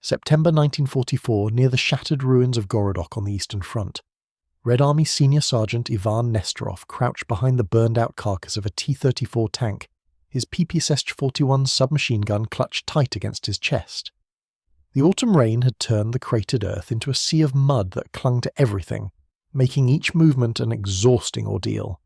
September 1944, near the shattered ruins of Gorodok on the Eastern Front. Red Army Senior Sergeant Ivan Nesterov crouched behind the burned-out carcass of a T-34 tank, his STG-41 submachine gun clutched tight against his chest. The autumn rain had turned the cratered earth into a sea of mud that clung to everything, making each movement an exhausting ordeal.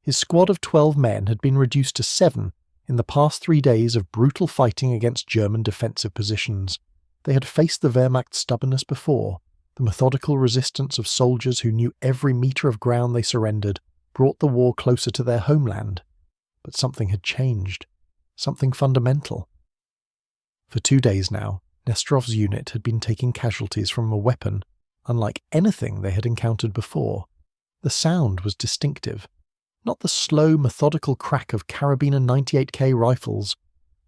His squad of 12 men had been reduced to 7 in the past 3 days of brutal fighting against German defensive positions. They had faced the Wehrmacht's stubbornness before. The methodical resistance of soldiers who knew every metre of ground they surrendered brought the war closer to their homeland. But something had changed. Something fundamental. For 2 days now, Nesterov's unit had been taking casualties from a weapon unlike anything they had encountered before. The sound was distinctive. Not the slow, methodical crack of carabiner 98K rifles,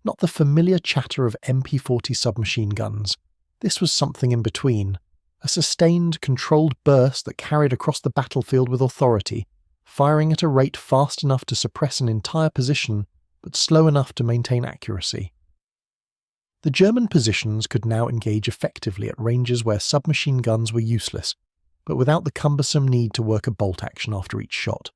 not the familiar chatter of MP40 submachine guns. This was something in between. A sustained, controlled burst that carried across the battlefield with authority, firing at a rate fast enough to suppress an entire position, but slow enough to maintain accuracy. The German positions could now engage effectively at ranges where submachine guns were useless, but without the cumbersome need to work a bolt action after each shot.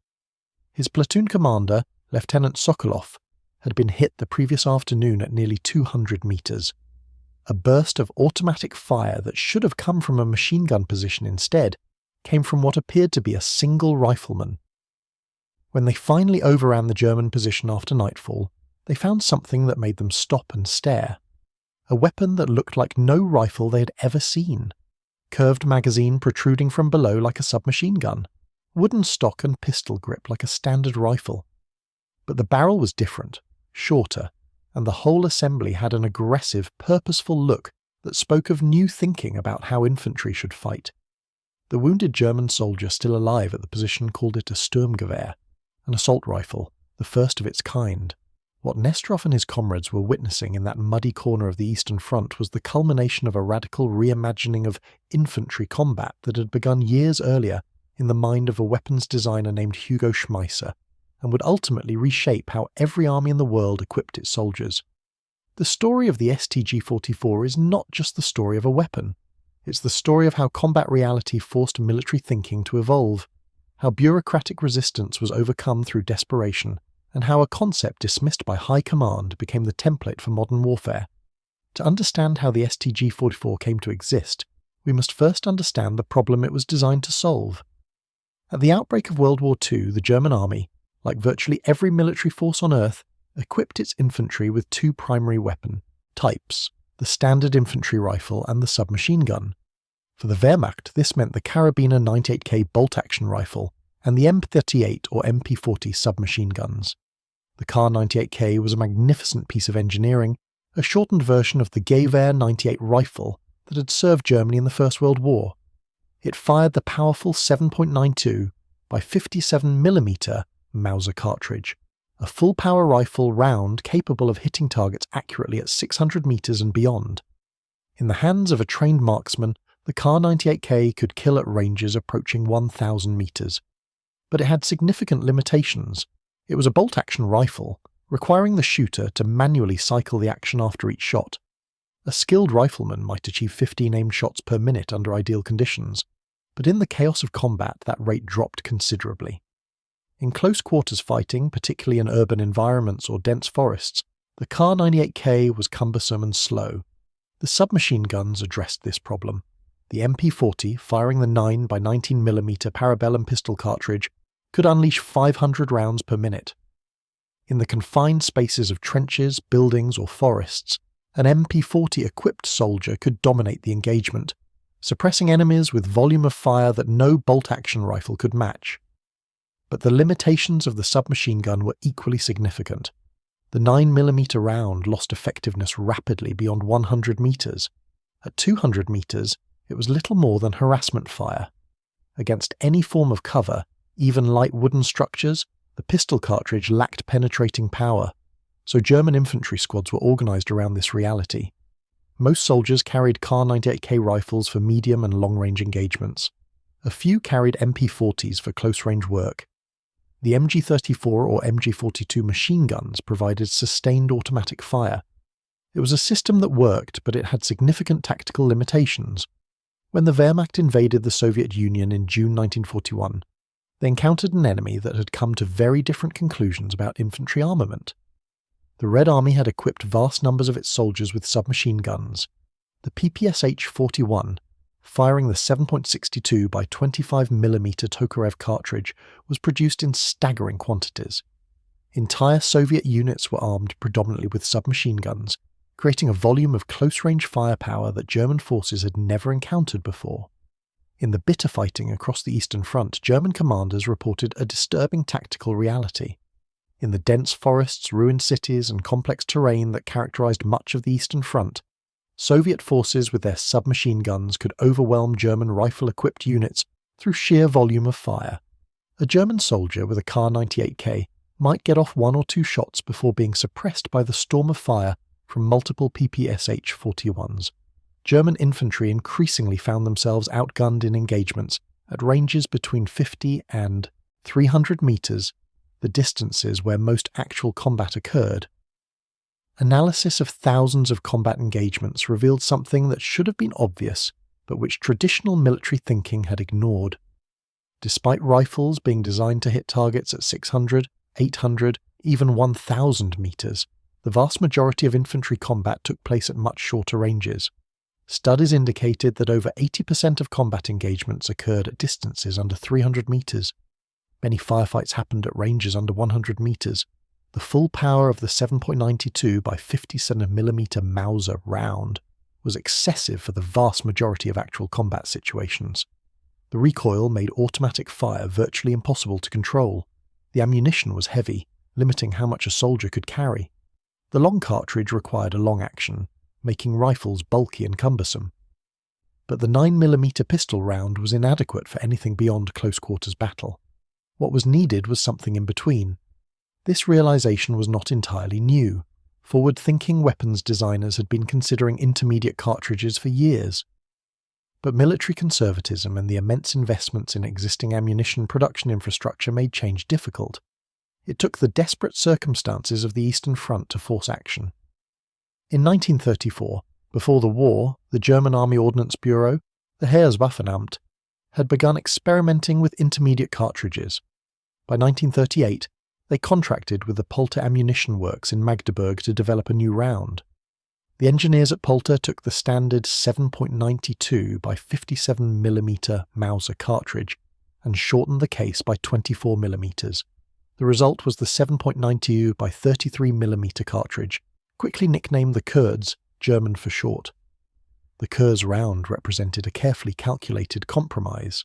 His platoon commander, Lieutenant Sokolov, had been hit the previous afternoon at nearly 200 meters. A burst of automatic fire that should have come from a machine gun position instead came from what appeared to be a single rifleman. When they finally overran the German position after nightfall, they found something that made them stop and stare. A weapon that looked like no rifle they had ever seen. Curved magazine protruding from below like a submachine gun. Wooden stock and pistol grip like a standard rifle. But the barrel was different, shorter, and the whole assembly had an aggressive, purposeful look that spoke of new thinking about how infantry should fight. The wounded German soldier still alive at the position called it a Sturmgewehr, an assault rifle, the first of its kind. What Nesterov and his comrades were witnessing in that muddy corner of the Eastern Front was the culmination of a radical reimagining of infantry combat that had begun years earlier in the mind of a weapons designer named Hugo Schmeisser, and would ultimately reshape how every army in the world equipped its soldiers. The story of the STG-44 is not just the story of a weapon. It's the story of how combat reality forced military thinking to evolve, how bureaucratic resistance was overcome through desperation, and how a concept dismissed by high command became the template for modern warfare. To understand how the STG-44 came to exist, we must first understand the problem it was designed to solve. At the outbreak of World War II, the German army, like virtually every military force on Earth, equipped its infantry with 2 primary weapon types, the standard infantry rifle and the submachine gun. For the Wehrmacht, this meant the carabiner 98K bolt-action rifle and the M38 or MP40 submachine guns. The Kar-98K was a magnificent piece of engineering, a shortened version of the Gewehr 98 rifle that had served Germany in the First World War. It fired the powerful 7.92 by 57mm Mauser cartridge, a full-power rifle round capable of hitting targets accurately at 600 meters and beyond. In the hands of a trained marksman, the Kar-98K could kill at ranges approaching 1,000 meters. But it had significant limitations. It was a bolt-action rifle, requiring the shooter to manually cycle the action after each shot. A skilled rifleman might achieve 15 aimed shots per minute under ideal conditions, but in the chaos of combat that rate dropped considerably. In close-quarters fighting, particularly in urban environments or dense forests, the Kar-98K was cumbersome and slow. The submachine guns addressed this problem. The MP40, firing the 9 by 19mm parabellum pistol cartridge, could unleash 500 rounds per minute. In the confined spaces of trenches, buildings, or forests, an MP40-equipped soldier could dominate the engagement, suppressing enemies with volume of fire that no bolt-action rifle could match. But the limitations of the submachine gun were equally significant. The 9mm round lost effectiveness rapidly beyond 100 meters. At 200 meters, it was little more than harassment fire. Against any form of cover, even light wooden structures, the pistol cartridge lacked penetrating power, so German infantry squads were organized around this reality. Most soldiers carried Kar-98K rifles for medium and long-range engagements. A few carried MP40s for close-range work. The MG-34 or MG-42 machine guns provided sustained automatic fire. It was a system that worked, but it had significant tactical limitations. When the Wehrmacht invaded the Soviet Union in June 1941, they encountered an enemy that had come to very different conclusions about infantry armament. The Red Army had equipped vast numbers of its soldiers with submachine guns. The PPSH-41, firing the 7.62 by 25mm Tokarev cartridge, was produced in staggering quantities. Entire Soviet units were armed predominantly with submachine guns, creating a volume of close-range firepower that German forces had never encountered before. In the bitter fighting across the Eastern Front, German commanders reported a disturbing tactical reality. In the dense forests, ruined cities, and complex terrain that characterized much of the Eastern Front, Soviet forces with their submachine guns could overwhelm German rifle-equipped units through sheer volume of fire. A German soldier with a Kar-98K might get off one or two shots before being suppressed by the storm of fire from multiple PPSH-41s. German infantry increasingly found themselves outgunned in engagements at ranges between 50 and 300 meters, the distances where most actual combat occurred. Analysis of thousands of combat engagements revealed something that should have been obvious, but which traditional military thinking had ignored. Despite rifles being designed to hit targets at 600, 800, even 1,000 meters, the vast majority of infantry combat took place at much shorter ranges. Studies indicated that over 80% of combat engagements occurred at distances under 300 meters. Many firefights happened at ranges under 100 meters. The full power of the 7.92 by 57mm Mauser round was excessive for the vast majority of actual combat situations. The recoil made automatic fire virtually impossible to control. The ammunition was heavy, limiting how much a soldier could carry. The long cartridge required a long action, making rifles bulky and cumbersome. But the 9mm pistol round was inadequate for anything beyond close-quarters battle. What was needed was something in between. This realization was not entirely new. Forward-thinking weapons designers had been considering intermediate cartridges for years. But military conservatism and the immense investments in existing ammunition production infrastructure made change difficult. It took the desperate circumstances of the Eastern Front to force action. In 1934, before the war, the German Army Ordnance Bureau, the Heereswaffenamt, had begun experimenting with intermediate cartridges. By 1938, they contracted with the Polter Ammunition Works in Magdeburg to develop a new round. The engineers at Polter took the standard 7.92 by 57mm Mauser cartridge and shortened the case by 24mm. The result was the 7.92 by 33mm cartridge, quickly nicknamed the Kurz, German for short. The Kurz round represented a carefully calculated compromise.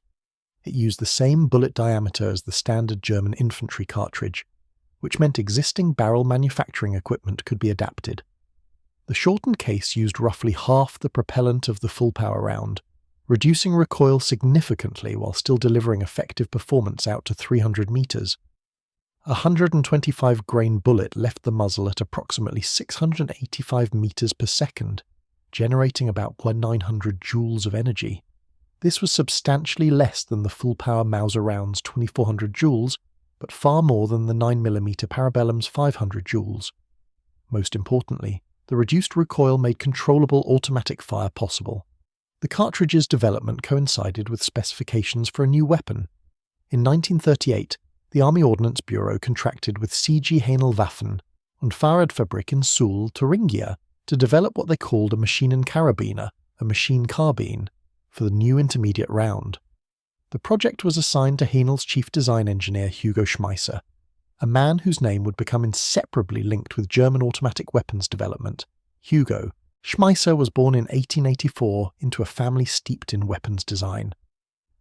It used the same bullet diameter as the standard German infantry cartridge, which meant existing barrel manufacturing equipment could be adapted. The shortened case used roughly half the propellant of the full-power round, reducing recoil significantly while still delivering effective performance out to 300 meters. A 125-grain bullet left the muzzle at approximately 685 meters per second, generating about 900 joules of energy. This was substantially less than the full-power Mauser round's 2400 joules, but far more than the 9mm Parabellum's 500 joules. Most importantly, the reduced recoil made controllable automatic fire possible. The cartridge's development coincided with specifications for a new weapon. In 1938, the Army Ordnance Bureau contracted with CG Heinel Waffen und Fahrradfabrik in Suhl, Thuringia, to develop what they called a Maschinenkarabiner, a machine carbine, for the new intermediate round. The project was assigned to Heinel's chief design engineer Hugo Schmeisser, a man whose name would become inseparably linked with German automatic weapons development. Hugo Schmeisser was born in 1884 into a family steeped in weapons design.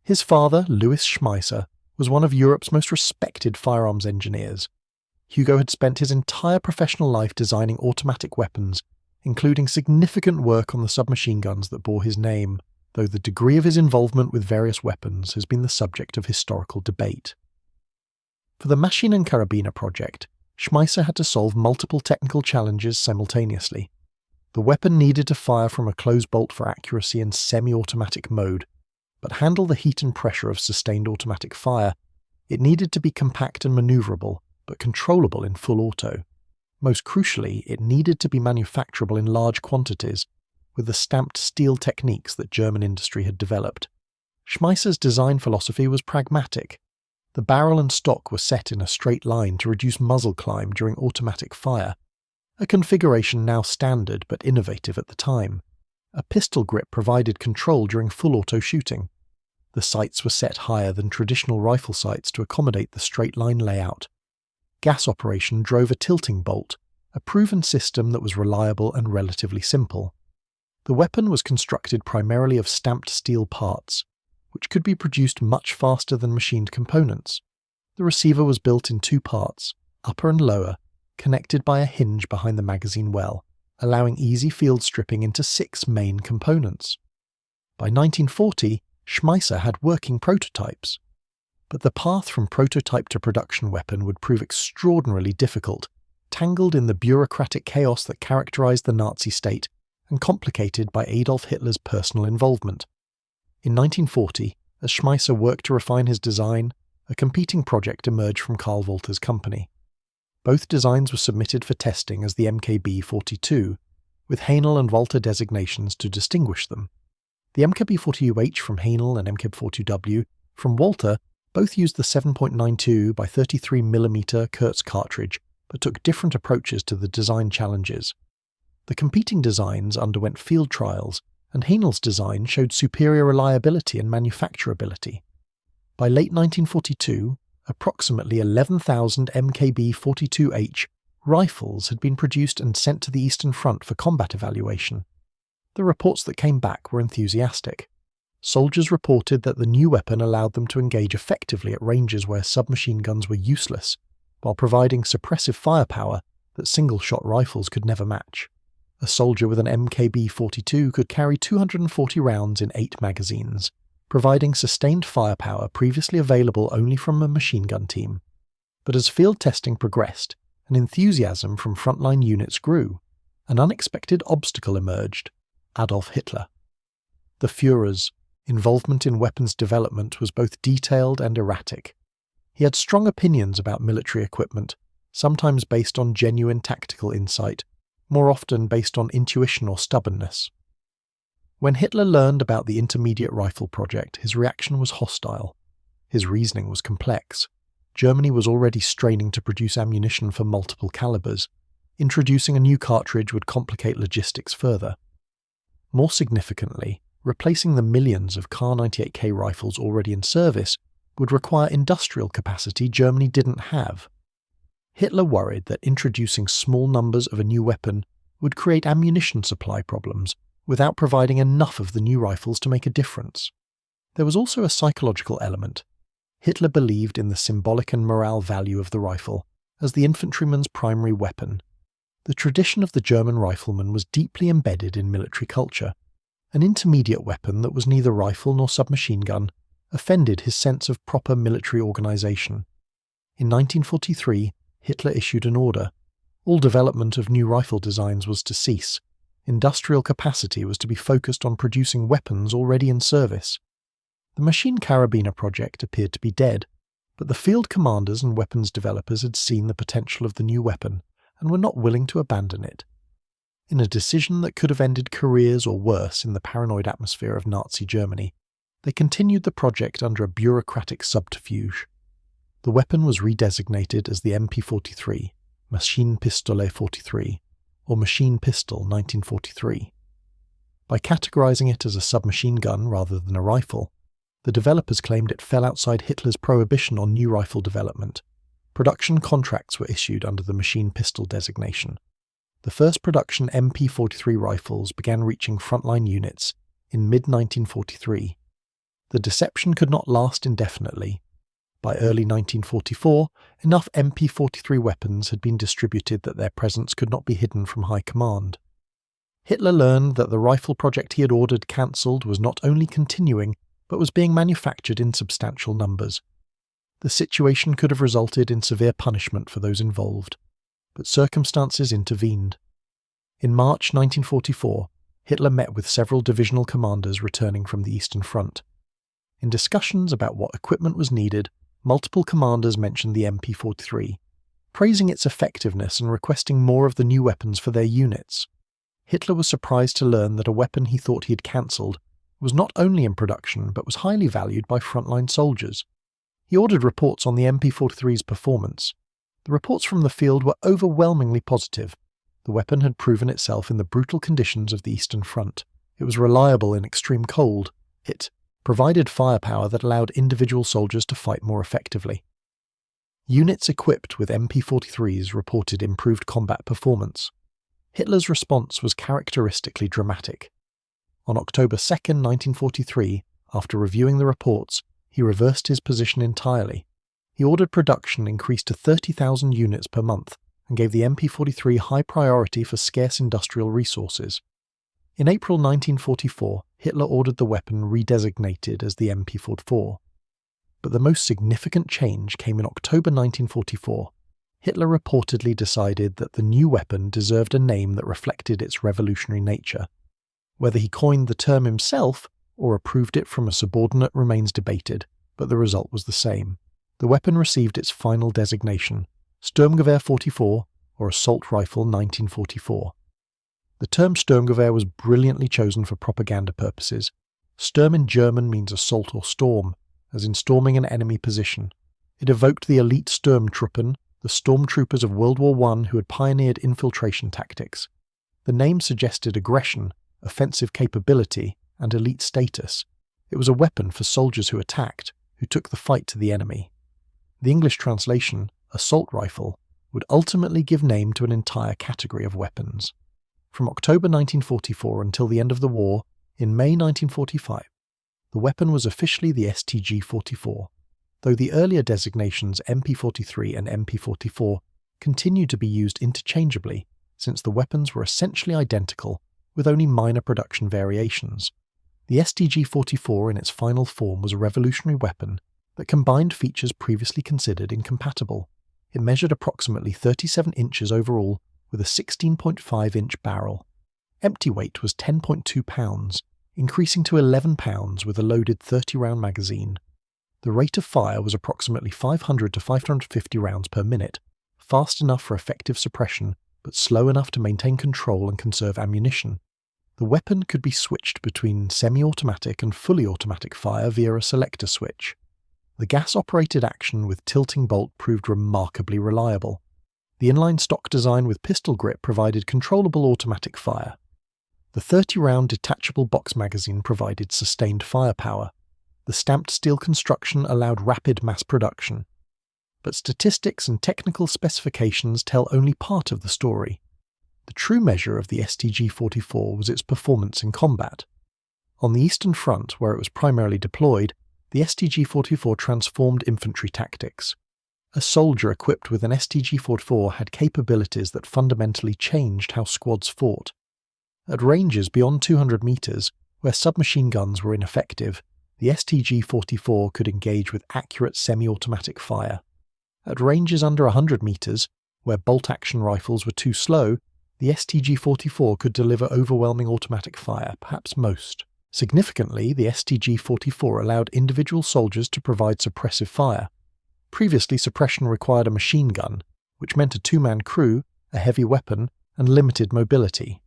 His father, Louis Schmeisser, was one of Europe's most respected firearms engineers. Hugo had spent his entire professional life designing automatic weapons, including significant work on the submachine guns that bore his name, though the degree of his involvement with various weapons has been the subject of historical debate. For the Maschinenkarabiner project, Schmeisser had to solve multiple technical challenges simultaneously. The weapon needed to fire from a closed bolt for accuracy in semi-automatic mode, but handle the heat and pressure of sustained automatic fire. It needed to be compact and maneuverable, but controllable in full auto. Most crucially, it needed to be manufacturable in large quantities, with the stamped steel techniques that German industry had developed. Schmeisser's design philosophy was pragmatic. The barrel and stock were set in a straight line to reduce muzzle climb during automatic fire, a configuration now standard but innovative at the time. A pistol grip provided control during full auto shooting. The sights were set higher than traditional rifle sights to accommodate the straight line layout. Gas operation drove a tilting bolt, a proven system that was reliable and relatively simple. The weapon was constructed primarily of stamped steel parts, which could be produced much faster than machined components. The receiver was built in two parts, upper and lower, connected by a hinge behind the magazine well, allowing easy field stripping into 6 main components. By 1940, Schmeisser had working prototypes. But the path from prototype to production weapon would prove extraordinarily difficult, tangled in the bureaucratic chaos that characterized the Nazi state and complicated by Adolf Hitler's personal involvement. In 1940, as Schmeisser worked to refine his design, a competing project emerged from Karl Walter's company. Both designs were submitted for testing as the MKB-42, with Haenel and Walter designations to distinguish them. The MKB-42H from Haenel and MKB-42W from Walter both used the 7.92 by 33mm Kurz cartridge, but took different approaches to the design challenges. The competing designs underwent field trials, and Haenel's design showed superior reliability and manufacturability. By late 1942, approximately 11,000 MKB-42H rifles had been produced and sent to the Eastern Front for combat evaluation. The reports that came back were enthusiastic. Soldiers reported that the new weapon allowed them to engage effectively at ranges where submachine guns were useless, while providing suppressive firepower that single-shot rifles could never match. A soldier with an MKB-42 could carry 240 rounds in 8 magazines, providing sustained firepower previously available only from a machine gun team. But as field testing progressed and enthusiasm from frontline units grew, an unexpected obstacle emerged: Adolf Hitler. The Führer's involvement in weapons development was both detailed and erratic. He had strong opinions about military equipment, sometimes based on genuine tactical insight, more often based on intuition or stubbornness. When Hitler learned about the intermediate rifle project, his reaction was hostile. His reasoning was complex. Germany was already straining to produce ammunition for multiple calibers. Introducing a new cartridge would complicate logistics further. More significantly, replacing the millions of Kar 98K rifles already in service would require industrial capacity Germany didn't have. Hitler worried that introducing small numbers of a new weapon would create ammunition supply problems without providing enough of the new rifles to make a difference. There was also a psychological element. Hitler believed in the symbolic and morale value of the rifle as the infantryman's primary weapon. The tradition of the German rifleman was deeply embedded in military culture. An intermediate weapon that was neither rifle nor submachine gun offended his sense of proper military organization. In 1943, Hitler issued an order. All development of new rifle designs was to cease. Industrial capacity was to be focused on producing weapons already in service. The machine carabiner project appeared to be dead, but the field commanders and weapons developers had seen the potential of the new weapon and were not willing to abandon it. In a decision that could have ended careers or worse in the paranoid atmosphere of Nazi Germany, they continued the project under a bureaucratic subterfuge. The weapon was redesignated as the MP-43, Maschinenpistole 43, or Machine Pistol 1943. By categorizing it as a submachine gun rather than a rifle, the developers claimed it fell outside Hitler's prohibition on new rifle development. Production contracts were issued under the machine pistol designation. The first production MP-43 rifles began reaching frontline units in mid-1943. The deception could not last indefinitely. By early 1944, enough MP-43 weapons had been distributed that their presence could not be hidden from high command. Hitler learned that the rifle project he had ordered cancelled was not only continuing, but was being manufactured in substantial numbers. The situation could have resulted in severe punishment for those involved, but circumstances intervened. In March 1944, Hitler met with several divisional commanders returning from the Eastern Front. In discussions about what equipment was needed, multiple commanders mentioned the MP-43. praising its effectiveness and requesting more of the new weapons for their units. Hitler was surprised to learn that a weapon he thought he had cancelled was not only in production but was highly valued by frontline soldiers. He ordered reports on the MP-43's performance. The reports from the field were overwhelmingly positive. The weapon had proven itself in the brutal conditions of the Eastern Front. It was reliable in extreme cold. It provided firepower that allowed individual soldiers to fight more effectively. Units equipped with MP-43s reported improved combat performance. Hitler's response was characteristically dramatic. On October 2, 1943, after reviewing the reports, he reversed his position entirely. He ordered production increased to 30,000 units per month and gave the MP-43 high priority for scarce industrial resources. In April 1944, Hitler ordered the weapon redesignated as the MP-44. But the most significant change came in October 1944. Hitler reportedly decided that the new weapon deserved a name that reflected its revolutionary nature. Whether he coined the term himself or approved it from a subordinate remains debated, but the result was the same. The weapon received its final designation, Sturmgewehr 44 or Assault Rifle 1944. The term Sturmgewehr was brilliantly chosen for propaganda purposes. Sturm in German means assault or storm, as in storming an enemy position. It evoked the elite Sturmtruppen, the stormtroopers of World War I who had pioneered infiltration tactics. The name suggested aggression, offensive capability, and elite status. It was a weapon for soldiers who attacked, who took the fight to the enemy. The English translation, assault rifle, would ultimately give name to an entire category of weapons. From October 1944 until the end of the war, in May 1945, the weapon was officially the STG-44, though the earlier designations MP-43 and MP-44 continued to be used interchangeably since the weapons were essentially identical with only minor production variations. The STG-44 in its final form was a revolutionary weapon that combined features previously considered incompatible. It measured approximately 37 inches overall with a 16.5-inch barrel. Empty weight was 10.2 pounds, increasing to 11 pounds with a loaded 30-round magazine. The rate of fire was approximately 500 to 550 rounds per minute, fast enough for effective suppression, but slow enough to maintain control and conserve ammunition. The weapon could be switched between semi-automatic and fully automatic fire via a selector switch. The gas-operated action with tilting bolt proved remarkably reliable. The inline stock design with pistol grip provided controllable automatic fire. The 30-round detachable box magazine provided sustained firepower. The stamped steel construction allowed rapid mass production. But statistics and technical specifications tell only part of the story. The true measure of the STG-44 was its performance in combat. On the Eastern Front, where it was primarily deployed, the STG-44 transformed infantry tactics. A soldier equipped with an STG-44 had capabilities that fundamentally changed how squads fought. At ranges beyond 200 meters, where submachine guns were ineffective, the STG-44 could engage with accurate semi-automatic fire. At ranges under 100 meters, where bolt-action rifles were too slow, the STG-44 could deliver overwhelming automatic fire, perhaps most. Significantly, the STG-44 allowed individual soldiers to provide suppressive fire. Previously, suppression required a machine gun, which meant a two-man crew, a heavy weapon, and limited mobility.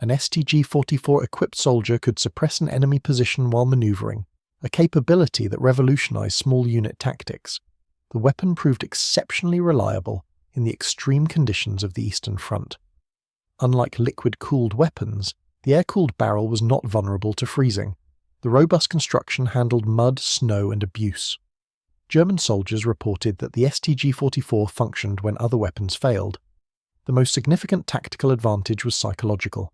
An STG-44 equipped soldier could suppress an enemy position while maneuvering, a capability that revolutionized small unit tactics. The weapon proved exceptionally reliable in the extreme conditions of the Eastern Front. Unlike liquid-cooled weapons, the air-cooled barrel was not vulnerable to freezing. The robust construction handled mud, snow, and abuse. German soldiers reported that the STG-44 functioned when other weapons failed. The most significant tactical advantage was psychological.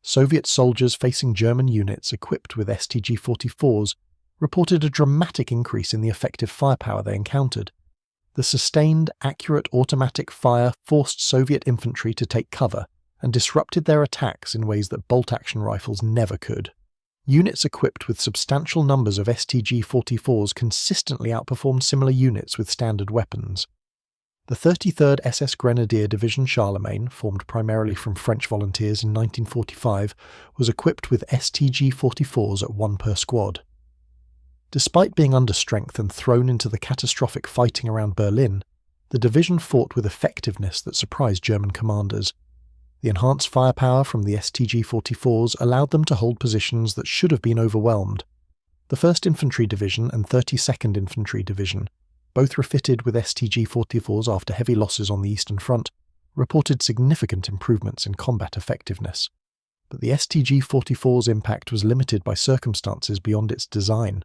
Soviet soldiers facing German units equipped with STG-44s reported a dramatic increase in the effective firepower they encountered. The sustained, accurate automatic fire forced Soviet infantry to take cover and disrupted their attacks in ways that bolt-action rifles never could. Units equipped with substantial numbers of STG-44s consistently outperformed similar units with standard weapons. The 33rd SS Grenadier Division Charlemagne, formed primarily from French volunteers in 1945, was equipped with STG-44s at one per squad. Despite being under strength and thrown into the catastrophic fighting around Berlin, the division fought with effectiveness that surprised German commanders. The enhanced firepower from the STG-44s allowed them to hold positions that should have been overwhelmed. The 1st Infantry Division and 32nd Infantry Division, both refitted with STG-44s after heavy losses on the Eastern Front, reported significant improvements in combat effectiveness. But the STG-44's impact was limited by circumstances beyond its design.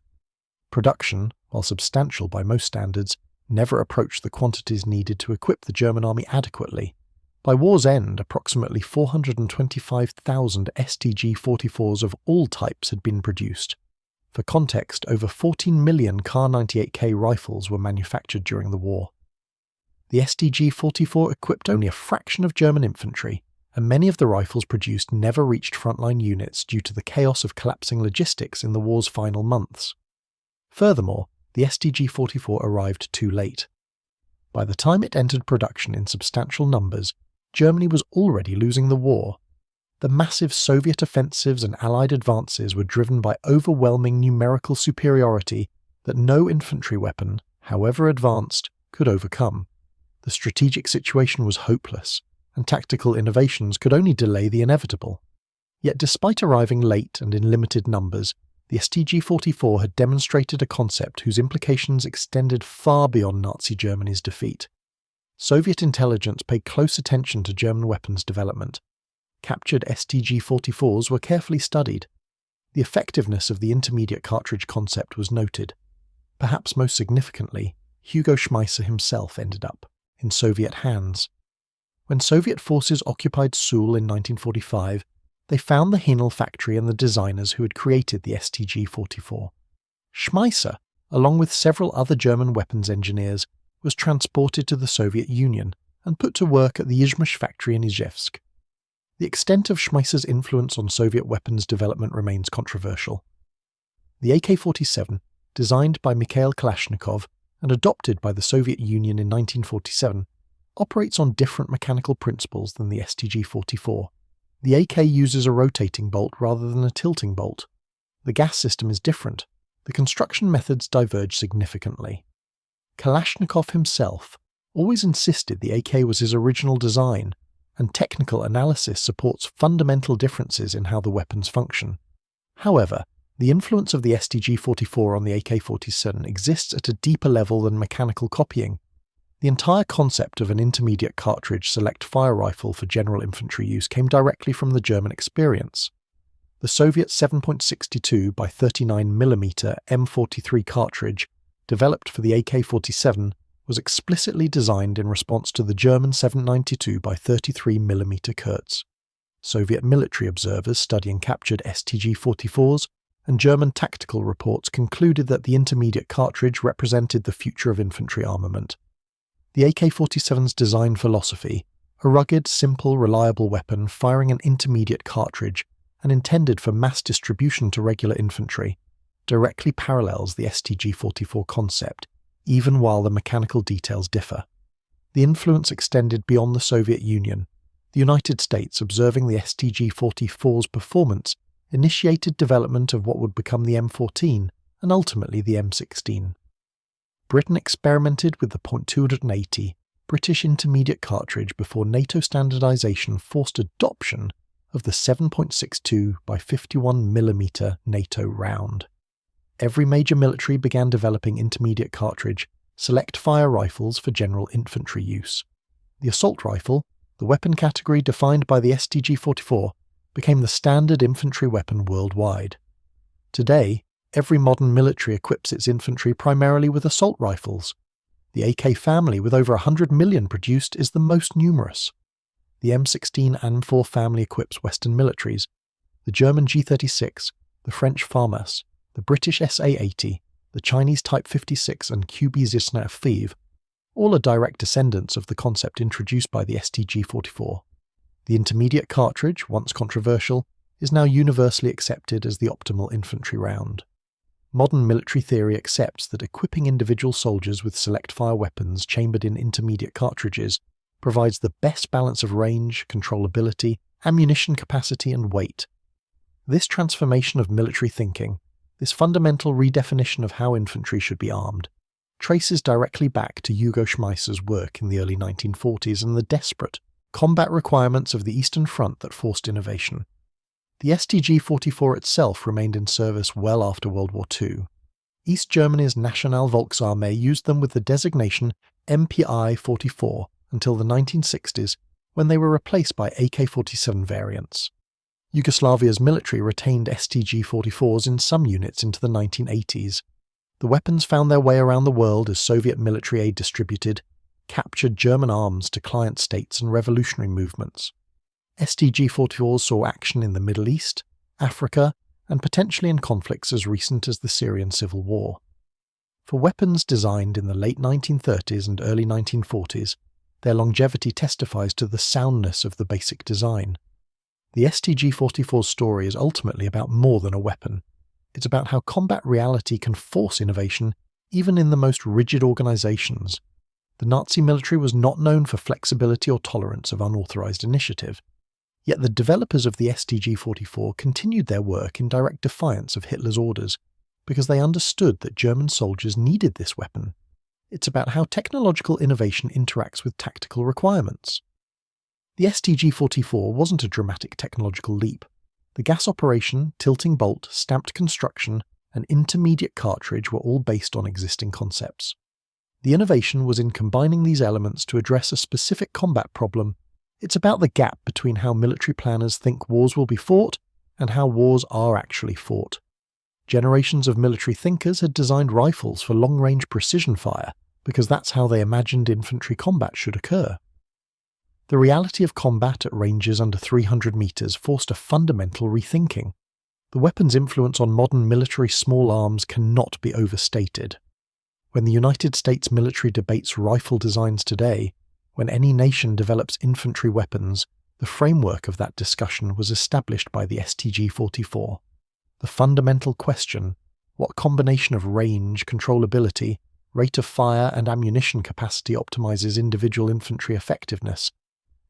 Production, while substantial by most standards, never approached the quantities needed to equip the German army adequately. By war's end, approximately 425,000 STG-44s of all types had been produced. For context, over 14 million Kar-98K rifles were manufactured during the war. The STG-44 equipped only a fraction of German infantry, and many of the rifles produced never reached frontline units due to the chaos of collapsing logistics in the war's final months. Furthermore, the STG-44 arrived too late. By the time it entered production in substantial numbers, Germany was already losing the war. The massive Soviet offensives and Allied advances were driven by overwhelming numerical superiority that no infantry weapon, however advanced, could overcome. The strategic situation was hopeless, and tactical innovations could only delay the inevitable. Yet despite arriving late and in limited numbers, the STG-44 had demonstrated a concept whose implications extended far beyond Nazi Germany's defeat. Soviet intelligence paid close attention to German weapons development. Captured STG-44s were carefully studied. The effectiveness of the intermediate cartridge concept was noted. Perhaps most significantly, Hugo Schmeisser himself ended up in Soviet hands. When Soviet forces occupied Seoul in 1945, they found the Hinel factory and the designers who had created the STG-44. Schmeisser, along with several other German weapons engineers, was transported to the Soviet Union and put to work at the Izhmash factory in Izhevsk. The extent of Schmeisser's influence on Soviet weapons development remains controversial. The AK-47, designed by Mikhail Kalashnikov and adopted by the Soviet Union in 1947, operates on different mechanical principles than the STG-44. The AK uses a rotating bolt rather than a tilting bolt. The gas system is different. The construction methods diverge significantly. Kalashnikov himself always insisted the AK was his original design, and technical analysis supports fundamental differences in how the weapons function. However, the influence of the STG-44 on the AK-47 exists at a deeper level than mechanical copying. The entire concept of an intermediate cartridge select-fire rifle for general infantry use came directly from the German experience. The Soviet 7.62 by 39mm M43 cartridge, developed for the AK-47, was explicitly designed in response to the German 7.92 by 33mm Kurz. Soviet military observers studying captured STG-44s and German tactical reports concluded that the intermediate cartridge represented the future of infantry armament. The AK-47's design philosophy, a rugged, simple, reliable weapon firing an intermediate cartridge and intended for mass distribution to regular infantry, directly parallels the STG-44 concept, even while the mechanical details differ. The influence extended beyond the Soviet Union. The United States, observing the STG-44's performance, initiated development of what would become the M14 and ultimately the M16. Britain experimented with the .280 British intermediate cartridge before NATO standardization forced adoption of the 7.62 by 51mm NATO round. Every major military began developing intermediate cartridge, select-fire rifles for general infantry use. The assault rifle, the weapon category defined by the STG-44, became the standard infantry weapon worldwide. Today, every modern military equips its infantry primarily with assault rifles. The AK family, with over 100 million produced, is the most numerous. The M16 AN-4 family equips Western militaries. The German G36, the French FARMAS, the British SA-80, the Chinese Type 56 and QB-Zisner-5, all are direct descendants of the concept introduced by the STG-44. The intermediate cartridge, once controversial, is now universally accepted as the optimal infantry round. Modern military theory accepts that equipping individual soldiers with select-fire weapons chambered in intermediate cartridges provides the best balance of range, controllability, ammunition capacity, and weight. This transformation of military thinking, this fundamental redefinition of how infantry should be armed, traces directly back to Hugo Schmeisser's work in the early 1940s and the desperate combat requirements of the Eastern Front that forced innovation. The STG-44 itself remained in service well after World War II. East Germany's National Volksarmee used them with the designation MPI-44 until the 1960s, when they were replaced by AK-47 variants. Yugoslavia's military retained STG-44s in some units into the 1980s. The weapons found their way around the world as Soviet military aid distributed, captured German arms to client states and revolutionary movements. STG-44s saw action in the Middle East, Africa, and potentially in conflicts as recent as the Syrian Civil War. For weapons designed in the late 1930s and early 1940s, their longevity testifies to the soundness of the basic design. The STG-44's story is ultimately about more than a weapon. It's about how combat reality can force innovation even in the most rigid organizations. The Nazi military was not known for flexibility or tolerance of unauthorized initiative. Yet the developers of the STG-44 continued their work in direct defiance of Hitler's orders, because they understood that German soldiers needed this weapon. It's about how technological innovation interacts with tactical requirements. The STG-44 wasn't a dramatic technological leap. The gas operation, tilting bolt, stamped construction, and intermediate cartridge were all based on existing concepts. The innovation was in combining these elements to address a specific combat problem. It's about the gap between how military planners think wars will be fought and how wars are actually fought. Generations of military thinkers had designed rifles for long-range precision fire because that's how they imagined infantry combat should occur. The reality of combat at ranges under 300 meters forced a fundamental rethinking. The weapon's influence on modern military small arms cannot be overstated. When the United States military debates rifle designs today, when any nation develops infantry weapons, the framework of that discussion was established by the STG-44. The fundamental question, what combination of range, controllability, rate of fire and ammunition capacity optimizes individual infantry effectiveness,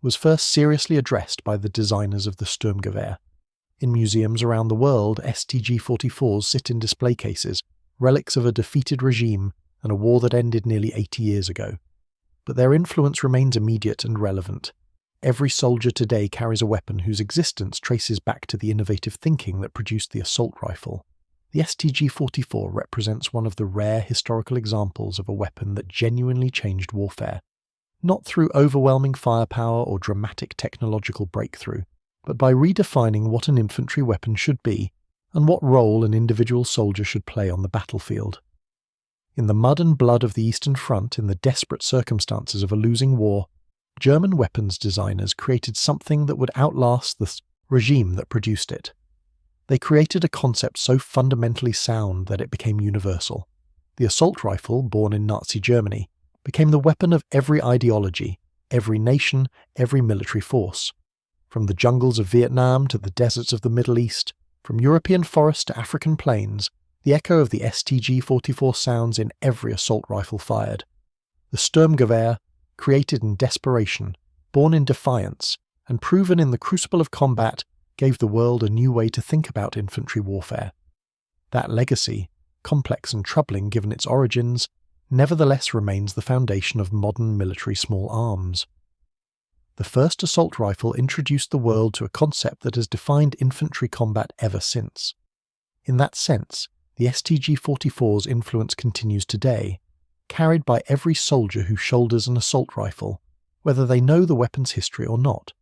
was first seriously addressed by the designers of the Sturmgewehr. In museums around the world, STG-44s sit in display cases, relics of a defeated regime and a war that ended nearly 80 years ago. But their influence remains immediate and relevant. Every soldier today carries a weapon whose existence traces back to the innovative thinking that produced the assault rifle. The STG-44 represents one of the rare historical examples of a weapon that genuinely changed warfare, not through overwhelming firepower or dramatic technological breakthrough, but by redefining what an infantry weapon should be and what role an individual soldier should play on the battlefield. In the mud and blood of the Eastern Front, in the desperate circumstances of a losing war, German weapons designers created something that would outlast the regime that produced it. They created a concept so fundamentally sound that it became universal. The assault rifle, born in Nazi Germany, became the weapon of every ideology, every nation, every military force. From the jungles of Vietnam to the deserts of the Middle East, from European forests to African plains, the echo of the STG-44 sounds in every assault rifle fired. The Sturmgewehr, created in desperation, born in defiance, and proven in the crucible of combat, gave the world a new way to think about infantry warfare. That legacy, complex and troubling given its origins, nevertheless remains the foundation of modern military small arms. The first assault rifle introduced the world to a concept that has defined infantry combat ever since. In that sense, the STG-44's influence continues today, carried by every soldier who shoulders an assault rifle, whether they know the weapon's history or not.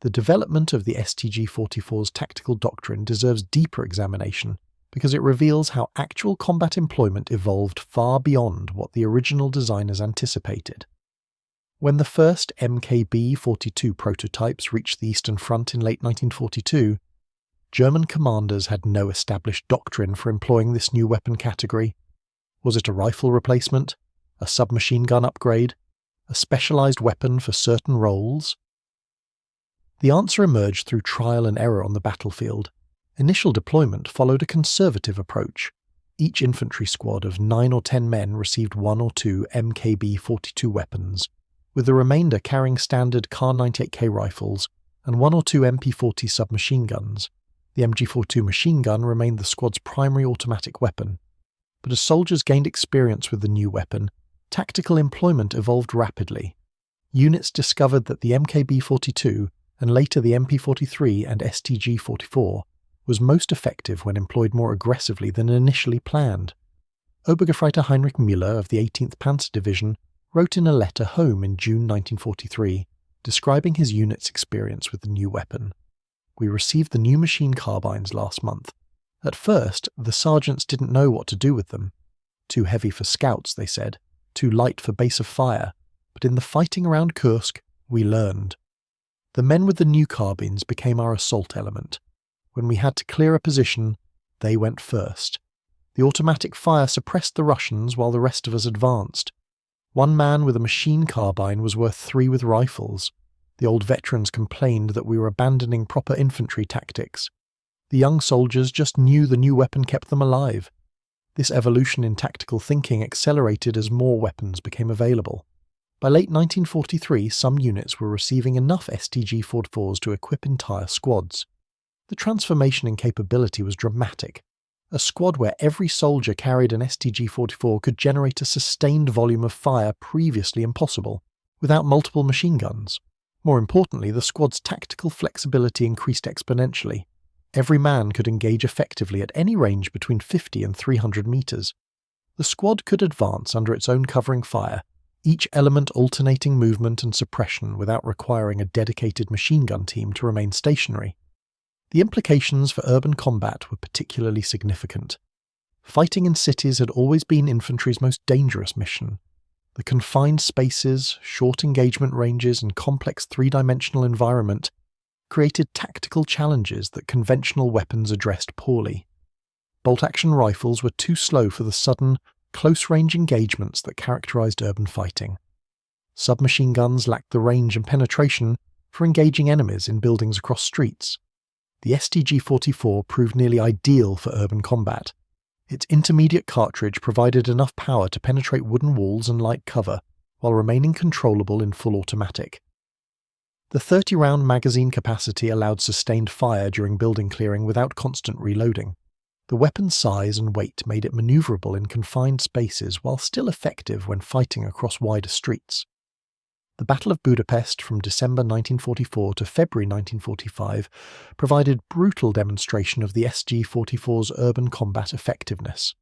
The development of the STG-44's tactical doctrine deserves deeper examination because it reveals how actual combat employment evolved far beyond what the original designers anticipated. When the first MKB-42 prototypes reached the Eastern Front in late 1942, German commanders had no established doctrine for employing this new weapon category. Was it a rifle replacement, a submachine gun upgrade, a specialized weapon for certain roles? The answer emerged through trial and error on the battlefield. Initial deployment followed a conservative approach. Each infantry squad of 9 or 10 men received 1 or 2 MKB-42 weapons, with the remainder carrying standard Kar-98K rifles and 1 or 2 MP-40 submachine guns. The MG-42 machine gun remained the squad's primary automatic weapon. but as soldiers gained experience with the new weapon, tactical employment evolved rapidly. Units discovered that the MKB-42, and later the MP-43 and STG-44, was most effective when employed more aggressively than initially planned. Obergefreiter Heinrich Müller of the 18th Panzer Division wrote in a letter home in June 1943, describing his unit's experience with the new weapon. "We received the new machine carbines last month. At first, the sergeants didn't know what to do with them. Too heavy for scouts, they said, too light for base of fire, but in the fighting around Kursk, we learned. The men with the new carbines became our assault element. When we had to clear a position, they went first. The automatic fire suppressed the Russians while the rest of us advanced. One man with a machine carbine was worth 3 with rifles. The old veterans complained that we were abandoning proper infantry tactics. The young soldiers just knew the new weapon kept them alive. This evolution in tactical thinking accelerated as more weapons became available. By late 1943, some units were receiving enough STG-44s to equip entire squads. The transformation in capability was dramatic. A squad where every soldier carried an STG-44 could generate a sustained volume of fire previously impossible, without multiple machine guns. More importantly, the squad's tactical flexibility increased exponentially. Every man could engage effectively at any range between 50 and 300 meters. The squad could advance under its own covering fire, each element alternating movement and suppression without requiring a dedicated machine gun team to remain stationary. The implications for urban combat were particularly significant. Fighting in cities had always been infantry's most dangerous mission. The confined spaces, short engagement ranges, and complex three-dimensional environment created tactical challenges that conventional weapons addressed poorly. Bolt-action rifles were too slow for the sudden, close-range engagements that characterized urban fighting. Submachine guns lacked the range and penetration for engaging enemies in buildings across streets. The STG-44 proved nearly ideal for urban combat. Its intermediate cartridge provided enough power to penetrate wooden walls and light cover, while remaining controllable in full automatic. The 30-round magazine capacity allowed sustained fire during building clearing without constant reloading. The weapon's size and weight made it maneuverable in confined spaces while still effective when fighting across wider streets. The Battle of Budapest from December 1944 to February 1945 provided brutal demonstration of the SG-44's urban combat effectiveness.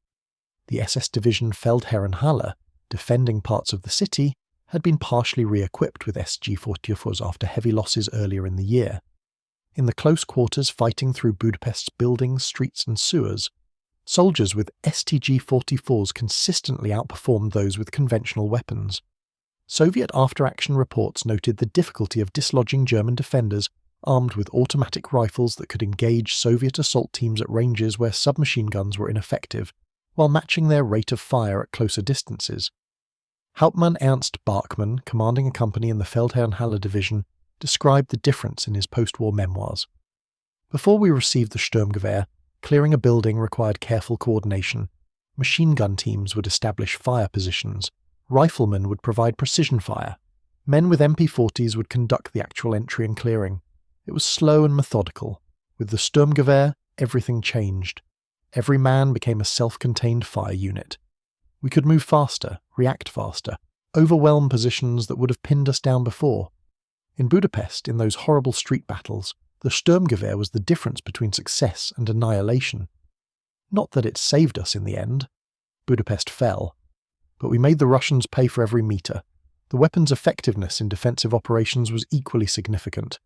The SS Division Feldherrenhalle, defending parts of the city, had been partially re-equipped with SG-44s after heavy losses earlier in the year. In the close quarters fighting through Budapest's buildings, streets and sewers, soldiers with STG-44s consistently outperformed those with conventional weapons. Soviet after-action reports noted the difficulty of dislodging German defenders armed with automatic rifles that could engage Soviet assault teams at ranges where submachine guns were ineffective, while matching their rate of fire at closer distances. Hauptmann Ernst Bachmann, commanding a company in the Feldherrenhalle Division, described the difference in his post-war memoirs. Before we received the Sturmgewehr, clearing a building required careful coordination. Machine gun teams would establish fire positions. Riflemen would provide precision fire. Men with MP-40s would conduct the actual entry and clearing. It was slow and methodical. With the Sturmgewehr, everything changed. Every man became a self-contained fire unit. We could move faster, react faster, overwhelm positions that would have pinned us down before. In Budapest, in those horrible street battles, the Sturmgewehr was the difference between success and annihilation. Not that it saved us in the end. Budapest fell. But we made the Russians pay for every meter. The weapon's effectiveness in defensive operations was equally significant.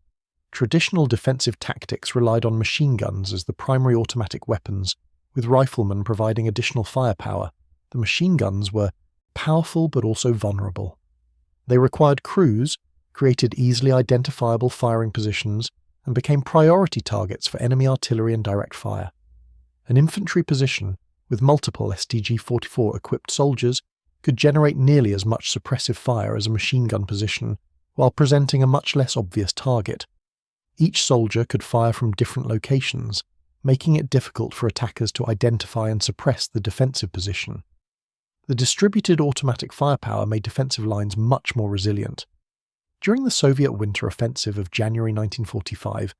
Traditional defensive tactics relied on machine guns as the primary automatic weapons, with riflemen providing additional firepower. The machine guns were powerful but also vulnerable. They required crews, created easily identifiable firing positions, and became priority targets for enemy artillery and direct fire. An infantry position, with multiple STG-44 equipped soldiers, could generate nearly as much suppressive fire as a machine gun position, while presenting a much less obvious target. Each soldier could fire from different locations, making it difficult for attackers to identify and suppress the defensive position. The distributed automatic firepower made defensive lines much more resilient. During the Soviet winter offensive of January 1945,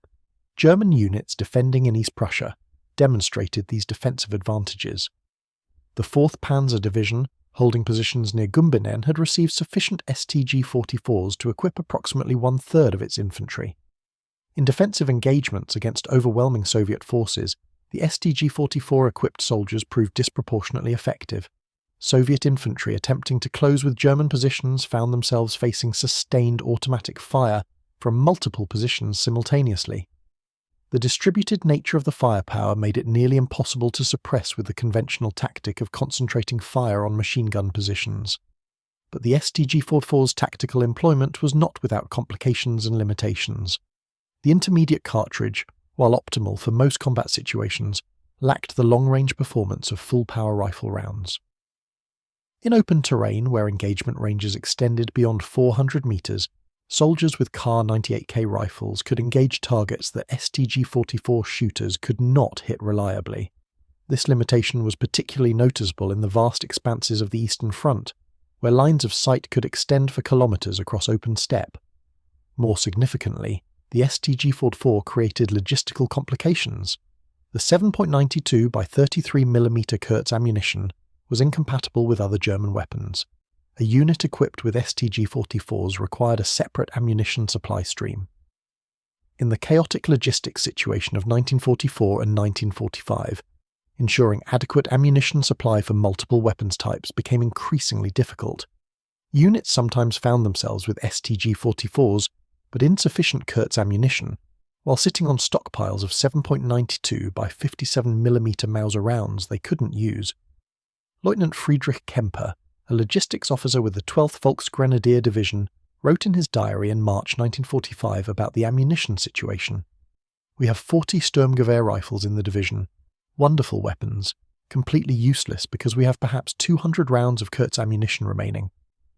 German units defending in East Prussia demonstrated these defensive advantages. The 4th Panzer Division, holding positions near Gumbinen, had received sufficient STG-44s to equip approximately 1/3 of its infantry. In defensive engagements against overwhelming Soviet forces, the STG-44-equipped soldiers proved disproportionately effective. Soviet infantry attempting to close with German positions found themselves facing sustained automatic fire from multiple positions simultaneously. The distributed nature of the firepower made it nearly impossible to suppress with the conventional tactic of concentrating fire on machine gun positions. But the STG-44's tactical employment was not without complications and limitations. The intermediate cartridge, while optimal for most combat situations, lacked the long-range performance of full-power rifle rounds. In open terrain where engagement ranges extended beyond 400 meters, soldiers with Kar 98K rifles could engage targets that STG-44 shooters could not hit reliably. This limitation was particularly noticeable in the vast expanses of the Eastern Front, where lines of sight could extend for kilometers across open steppe. More significantly, the STG-44 created logistical complications. The 7.92 by 33mm Kurz ammunition was incompatible with other German weapons. A unit equipped with STG-44s required a separate ammunition supply stream. In the chaotic logistics situation of 1944 and 1945, ensuring adequate ammunition supply for multiple weapons types became increasingly difficult. Units sometimes found themselves with STG-44s but insufficient Kurz ammunition, while sitting on stockpiles of 7.92 by 57mm Mauser rounds they couldn't use. Lieutenant Friedrich Kemper, a logistics officer with the 12th Volksgrenadier Division, wrote in his diary in March 1945 about the ammunition situation. "We have 40 Sturmgewehr rifles in the division. Wonderful weapons, completely useless because we have perhaps 200 rounds of Kurz ammunition remaining.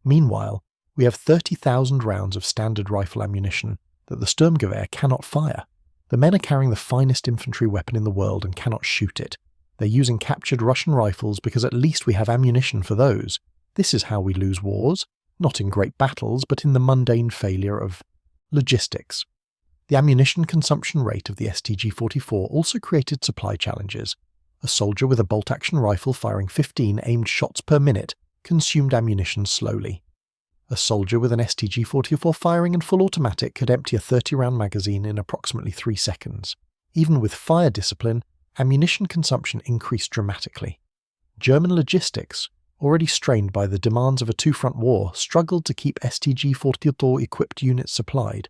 Meanwhile, we have 30,000 rounds of standard rifle ammunition that the Sturmgewehr cannot fire. The men are carrying the finest infantry weapon in the world and cannot shoot it. They're using captured Russian rifles because at least we have ammunition for those. This is how we lose wars, not in great battles, but in the mundane failure of logistics." The ammunition consumption rate of the STG-44 also created supply challenges. A soldier with a bolt-action rifle firing 15 aimed shots per minute consumed ammunition slowly. A soldier with an STG-44 firing in full automatic could empty a 30-round magazine in approximately 3 seconds. Even with fire discipline, ammunition consumption increased dramatically. German logistics, already strained by the demands of a two-front war, struggled to keep STG-44-equipped units supplied.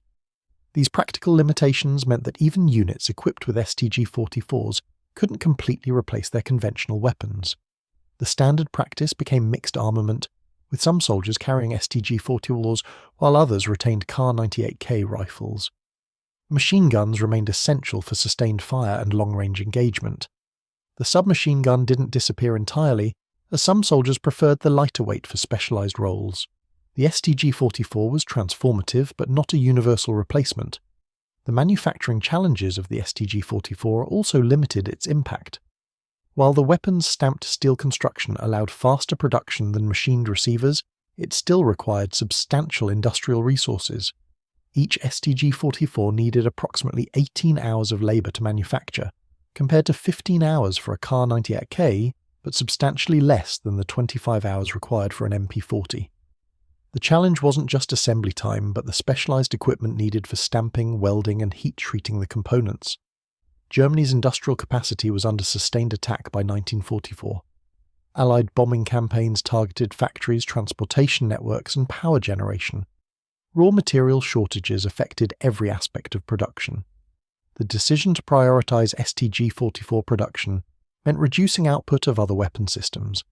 These practical limitations meant that even units equipped with STG-44s couldn't completely replace their conventional weapons. The standard practice became mixed armament, with some soldiers carrying STG-44s while others retained Kar 98K rifles. Machine guns remained essential for sustained fire and long-range engagement. The submachine gun didn't disappear entirely, as some soldiers preferred the lighter weight for specialized roles. The STG-44 was transformative but not a universal replacement. The manufacturing challenges of the STG-44 also limited its impact. While the weapon's stamped steel construction allowed faster production than machined receivers, it still required substantial industrial resources. Each STG-44 needed approximately 18 hours of labor to manufacture, compared to 15 hours for a Kar 98K, but substantially less than the 25 hours required for an MP40. The challenge wasn't just assembly time, but the specialized equipment needed for stamping, welding, and heat-treating the components. Germany's industrial capacity was under sustained attack by 1944. Allied bombing campaigns targeted factories, transportation networks, and power generation. Raw material shortages affected every aspect of production. The decision to prioritize STG-44 production meant reducing output of other weapon systems.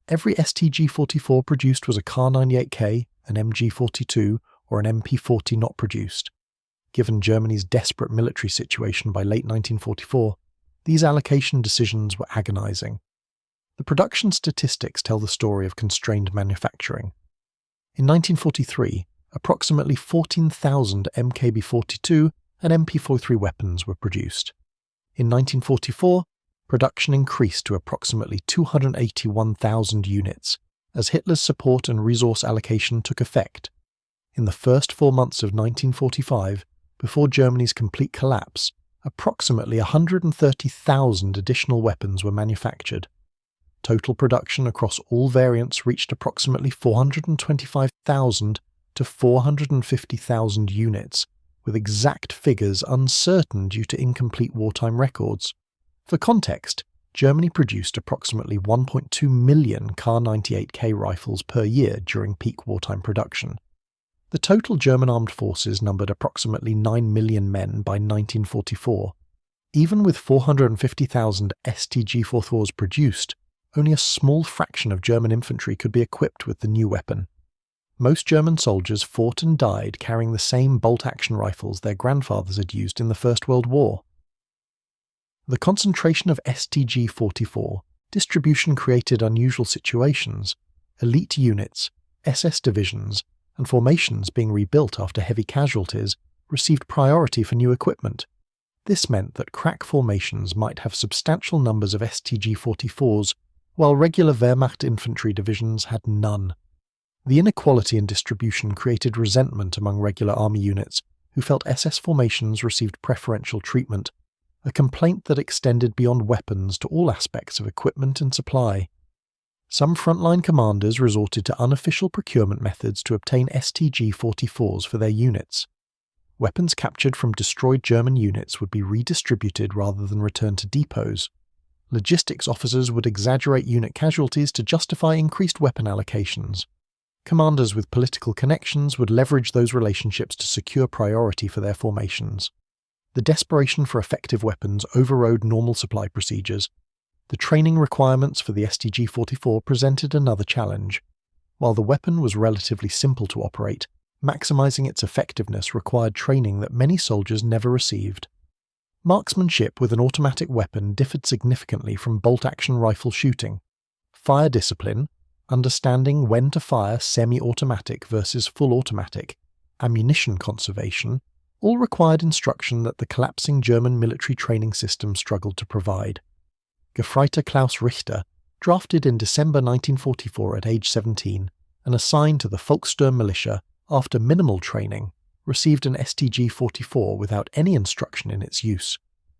Every STG-44 produced was a Kar 98K, an MG-42, or an MP-40 not produced. Given Germany's desperate military situation by late 1944, these allocation decisions were agonizing. The production statistics tell the story of constrained manufacturing. In 1943, approximately 14,000 MKB-42 and MP-43 weapons were produced. In 1944, production increased to approximately 281,000 units, as Hitler's support and resource allocation took effect. In the first 4 months of 1945, before Germany's complete collapse, approximately 130,000 additional weapons were manufactured. total production across all variants reached approximately 425,000 to 450,000 units, with exact figures uncertain due to incomplete wartime records. For context, Germany produced approximately 1.2 million Kar-98K rifles per year during peak wartime production. The total German armed forces numbered approximately 9 million men by 1944. Even with 450,000 STG-44s produced, only a small fraction of German infantry could be equipped with the new weapon. Most German soldiers fought and died carrying the same bolt-action rifles their grandfathers had used in the First World War. The concentration of STG-44 distribution created unusual situations. Elite units, SS divisions, and formations being rebuilt after heavy casualties received priority for new equipment. This meant that crack formations might have substantial numbers of STG-44s, while regular Wehrmacht infantry divisions had none. The inequality in distribution created resentment among regular army units, who felt SS formations received preferential treatment, a complaint that extended beyond weapons to all aspects of equipment and supply. Some frontline commanders resorted to unofficial procurement methods to obtain STG-44s for their units. Weapons captured from destroyed German units would be redistributed rather than returned to depots. Logistics officers would exaggerate unit casualties to justify increased weapon allocations. Commanders with political connections would leverage those relationships to secure priority for their formations. The desperation for effective weapons overrode normal supply procedures. The training requirements for the STG-44 presented another challenge. While the weapon was relatively simple to operate, maximizing its effectiveness required training that many soldiers never received. Marksmanship with an automatic weapon differed significantly from bolt-action rifle shooting. Fire discipline, understanding when to fire semi-automatic versus full automatic, ammunition conservation, all required instruction that the collapsing German military training system struggled to provide. Gefreiter Klaus Richter, drafted in December 1944 at age 17 and assigned to the Volkssturm militia after minimal training, received an STG-44 without any instruction in its use.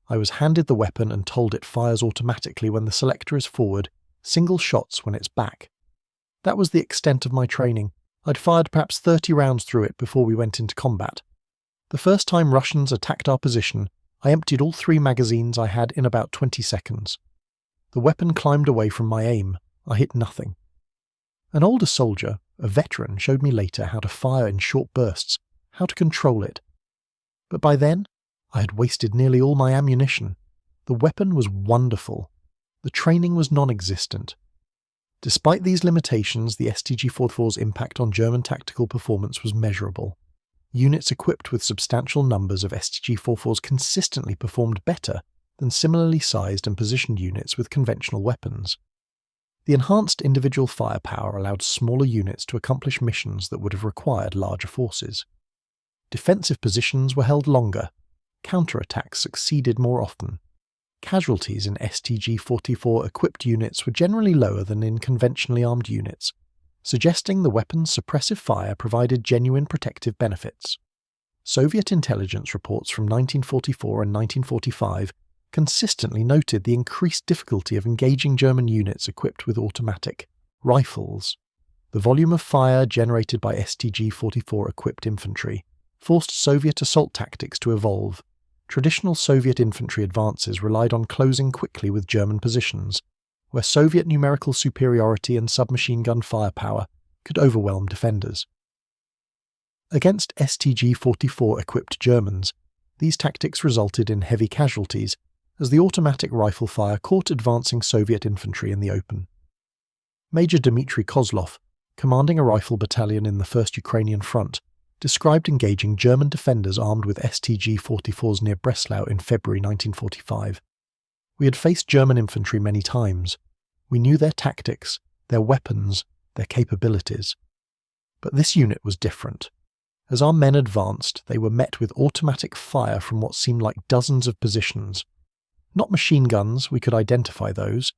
I was handed the weapon and told it fires automatically when the selector is forward, single shots when it's back. That was the extent of my training. I'd fired perhaps 30 rounds through it before we went into combat. The first time Russians attacked our position, I emptied all 3 magazines I had in about 20 seconds. The weapon climbed away from my aim. I hit nothing. An older soldier, a veteran, showed me later how to fire in short bursts, how to control it. But by then, I had wasted nearly all my ammunition. The weapon was wonderful. The training was non-existent. Despite these limitations, the STG-44's impact on German tactical performance was measurable. Units equipped with substantial numbers of STG-44s consistently performed better than similarly sized and positioned units with conventional weapons. The enhanced individual firepower allowed smaller units to accomplish missions that would have required larger forces. Defensive positions were held longer. Counterattacks succeeded more often. Casualties in STG-44 equipped units were generally lower than in conventionally armed units, suggesting the weapon's suppressive fire provided genuine protective benefits. Soviet intelligence reports from 1944 and 1945 consistently noted the increased difficulty of engaging German units equipped with automatic rifles. The volume of fire generated by STG-44 equipped infantry forced Soviet assault tactics to evolve. Traditional Soviet infantry advances relied on closing quickly with German positions, where Soviet numerical superiority and submachine gun firepower could overwhelm defenders. Against STG-44 equipped Germans, these tactics resulted in heavy casualties, as the automatic rifle fire caught advancing Soviet infantry in the open. Major Dmitry Kozlov, commanding a rifle battalion in the First Ukrainian Front, described engaging German defenders armed with STG-44s near Breslau in February 1945. We had faced German infantry many times. We knew their tactics, their weapons, their capabilities. But this unit was different. As our men advanced, they were met with automatic fire from what seemed like dozens of positions. Not machine guns, we could identify those.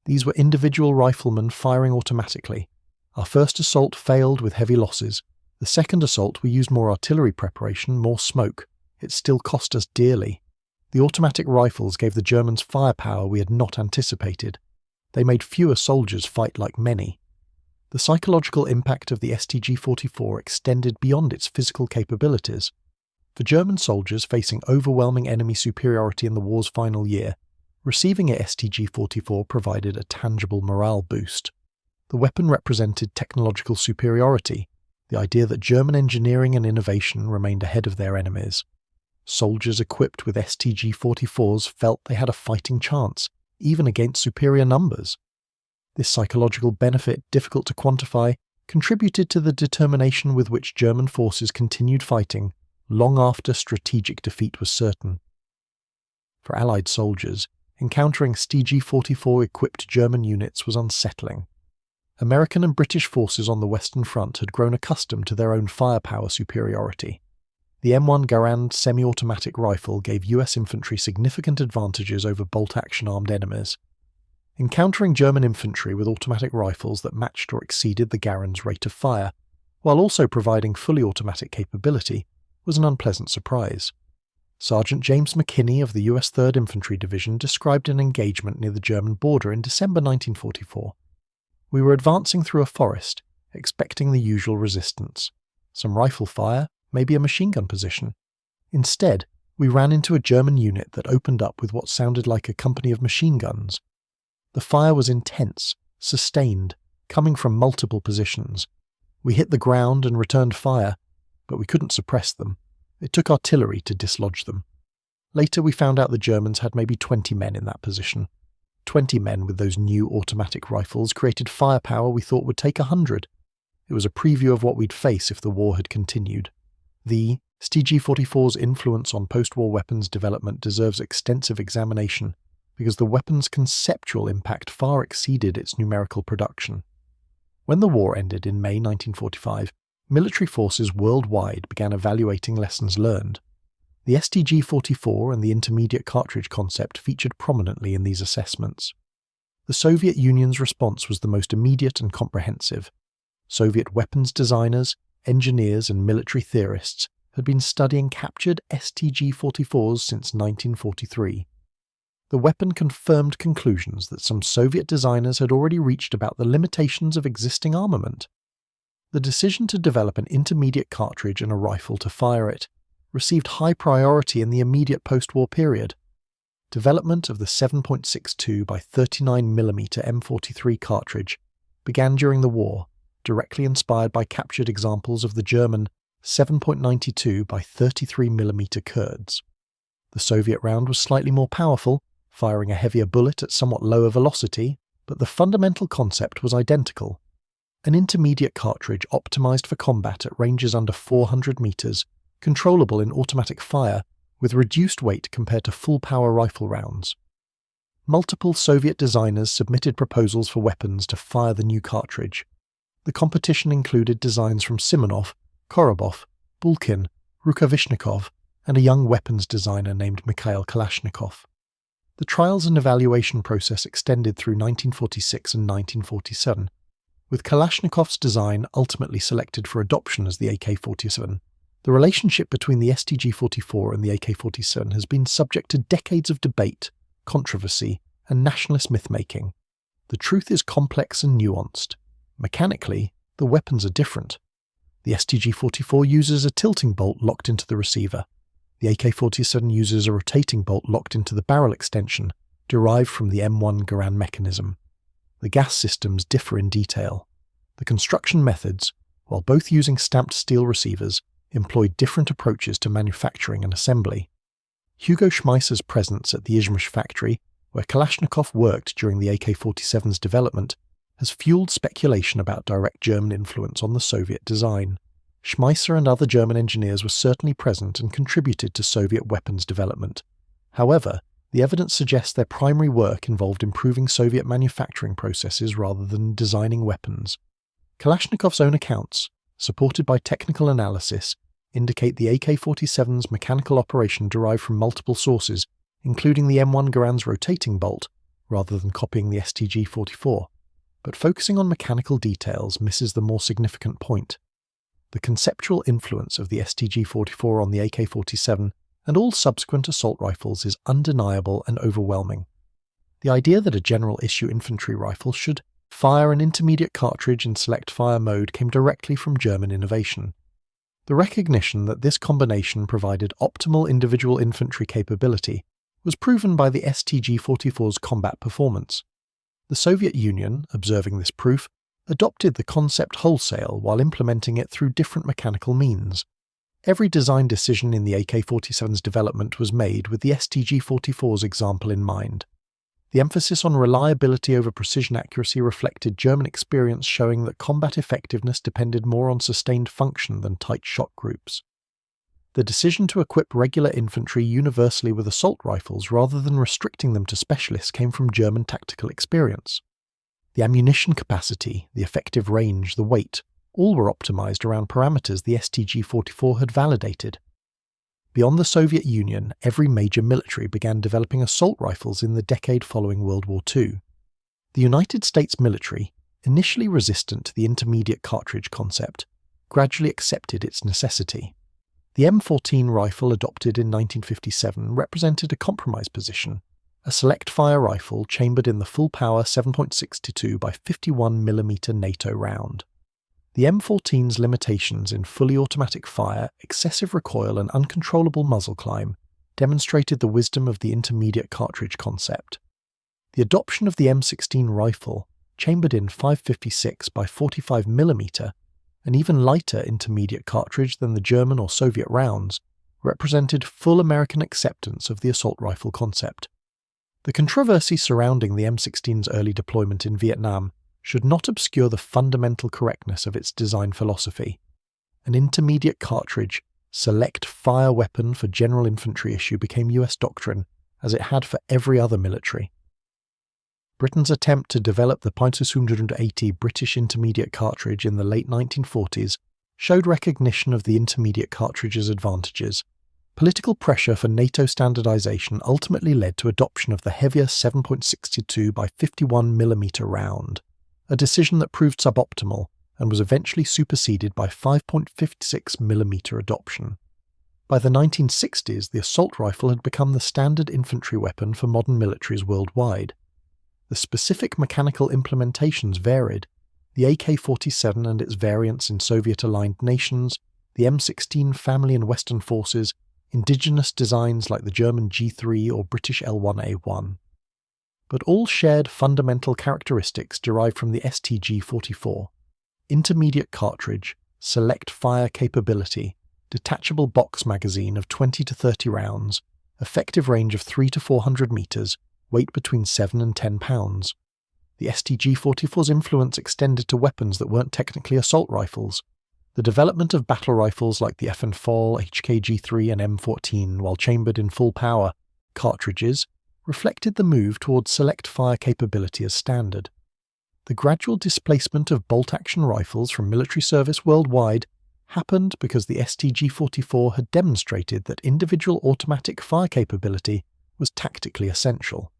These were individual riflemen firing automatically. Our first assault failed with heavy losses. The second assault we used more artillery preparation, more smoke. It still cost us dearly. The automatic rifles gave the Germans firepower we had not anticipated. They made fewer soldiers fight like many. The psychological impact of the STG-44 extended beyond its physical capabilities. For German soldiers facing overwhelming enemy superiority in the war's final year, receiving a STG-44 provided a tangible morale boost. The weapon represented technological superiority, the idea that German engineering and innovation remained ahead of their enemies. Soldiers equipped with STG-44s felt they had a fighting chance, even against superior numbers. This psychological benefit, difficult to quantify, contributed to the determination with which German forces continued fighting long after strategic defeat was certain. For Allied soldiers, encountering STG-44-equipped German units was unsettling. American and British forces on the Western Front had grown accustomed to their own firepower superiority. The M1 Garand semi-automatic rifle gave US infantry significant advantages over bolt-action armed enemies. Encountering German infantry with automatic rifles that matched or exceeded the Garand's rate of fire, while also providing fully automatic capability, was an unpleasant surprise. Sergeant James McKinney of the US 3rd Infantry Division described an engagement near the German border in December 1944. We were advancing through a forest, expecting the usual resistance. Some rifle fire, maybe a machine gun position. Instead, we ran into a German unit that opened up with what sounded like a company of machine guns. The fire was intense, sustained, coming from multiple positions. We hit the ground and returned fire, but we couldn't suppress them. It took artillery to dislodge them. Later we found out the Germans had maybe 20 men in that position. 20 men with those new automatic rifles created firepower we thought would take 100. It was a preview of what we'd face if the war had continued. The STG-44's influence on post-war weapons development deserves extensive examination, because the weapon's conceptual impact far exceeded its numerical production. When the war ended in May 1945, military forces worldwide began evaluating lessons learned. The STG-44 and the intermediate cartridge concept featured prominently in these assessments. The Soviet Union's response was the most immediate and comprehensive. Soviet weapons designers, engineers and military theorists had been studying captured STG-44s since 1943. The weapon confirmed conclusions that some Soviet designers had already reached about the limitations of existing armament. The decision to develop an intermediate cartridge and a rifle to fire it received high priority in the immediate post-war period. Development of the 7.62 by 39mm M43 cartridge began during the war, directly inspired by captured examples of the German 7.92 by 33mm Kurds. The Soviet round was slightly more powerful, firing a heavier bullet at somewhat lower velocity, but the fundamental concept was identical. An intermediate cartridge optimized for combat at ranges under 400 meters, controllable in automatic fire, with reduced weight compared to full-power rifle rounds. Multiple Soviet designers submitted proposals for weapons to fire the new cartridge. The competition included designs from Simonov, Korobov, Bulkin, Rukavishnikov, and a young weapons designer named Mikhail Kalashnikov. The trials and evaluation process extended through 1946 and 1947, with Kalashnikov's design ultimately selected for adoption as the AK-47. The relationship between the STG-44 and the AK-47 has been subject to decades of debate, controversy, and nationalist myth-making. The truth is complex and nuanced. Mechanically, the weapons are different. The STG-44 uses a tilting bolt locked into the receiver. The AK-47 uses a rotating bolt locked into the barrel extension, derived from the M1 Garand mechanism. The gas systems differ in detail. The construction methods, while both using stamped steel receivers, employed different approaches to manufacturing and assembly. Hugo Schmeisser's presence at the Izhmash factory, where Kalashnikov worked during the AK-47's development, has fueled speculation about direct German influence on the Soviet design. Schmeisser and other German engineers were certainly present and contributed to Soviet weapons development. However, the evidence suggests their primary work involved improving Soviet manufacturing processes rather than designing weapons. Kalashnikov's own accounts, supported by technical analysis, indicate the AK-47's mechanical operation derived from multiple sources, including the M1 Garand's rotating bolt, rather than copying the STG-44. But focusing on mechanical details misses the more significant point. The conceptual influence of the STG-44 on the AK-47 and all subsequent assault rifles is undeniable and overwhelming. The idea that a general-issue infantry rifle should fire an intermediate cartridge in select-fire mode came directly from German innovation. The recognition that this combination provided optimal individual infantry capability was proven by the STG-44's combat performance. The Soviet Union, observing this proof, adopted the concept wholesale while implementing it through different mechanical means. Every design decision in the AK-47's development was made with the STG-44's example in mind. The emphasis on reliability over precision accuracy reflected German experience showing that combat effectiveness depended more on sustained function than tight shot groups. The decision to equip regular infantry universally with assault rifles rather than restricting them to specialists came from German tactical experience. The ammunition capacity, the effective range, the weight, all were optimized around parameters the STG-44 had validated. Beyond the Soviet Union, every major military began developing assault rifles in the decade following World War II. The United States military, initially resistant to the intermediate cartridge concept, gradually accepted its necessity. The M14 rifle adopted in 1957 represented a compromise position, a select-fire rifle chambered in the full-power 7.62 by 51mm NATO round. The M14's limitations in fully automatic fire, excessive recoil and uncontrollable muzzle climb demonstrated the wisdom of the intermediate cartridge concept. The adoption of the M16 rifle, chambered in 5.56 by 45mm, an even lighter intermediate cartridge than the German or Soviet rounds, represented full American acceptance of the assault rifle concept. The controversy surrounding the M16's early deployment in Vietnam should not obscure the fundamental correctness of its design philosophy. An intermediate cartridge, select-fire weapon for general infantry issue became US doctrine, as it had for every other military. Britain's attempt to develop the .680 British intermediate cartridge in the late 1940s showed recognition of the intermediate cartridge's advantages. Political pressure for NATO standardization ultimately led to adoption of the heavier 7.62 by 51mm round, a decision that proved suboptimal and was eventually superseded by 5.56mm adoption. By the 1960s, the assault rifle had become the standard infantry weapon for modern militaries worldwide. The specific mechanical implementations varied. The AK-47 and its variants in Soviet-aligned nations, the M16 family in Western forces, indigenous designs like the German G3 or British L1A1. But all shared fundamental characteristics derived from the STG-44: intermediate cartridge, select-fire capability, detachable box magazine of 20 to 30 rounds, effective range of 300 to 400 meters, weight between 7 and 10 pounds. The STG-44's influence extended to weapons that weren't technically assault rifles. The development of battle rifles like the F&FOL, HKG3 and M14, while chambered in full power cartridges, reflected the move towards select-fire capability as standard. The gradual displacement of bolt-action rifles from military service worldwide happened because the STG-44 had demonstrated that individual automatic fire capability was tactically essential.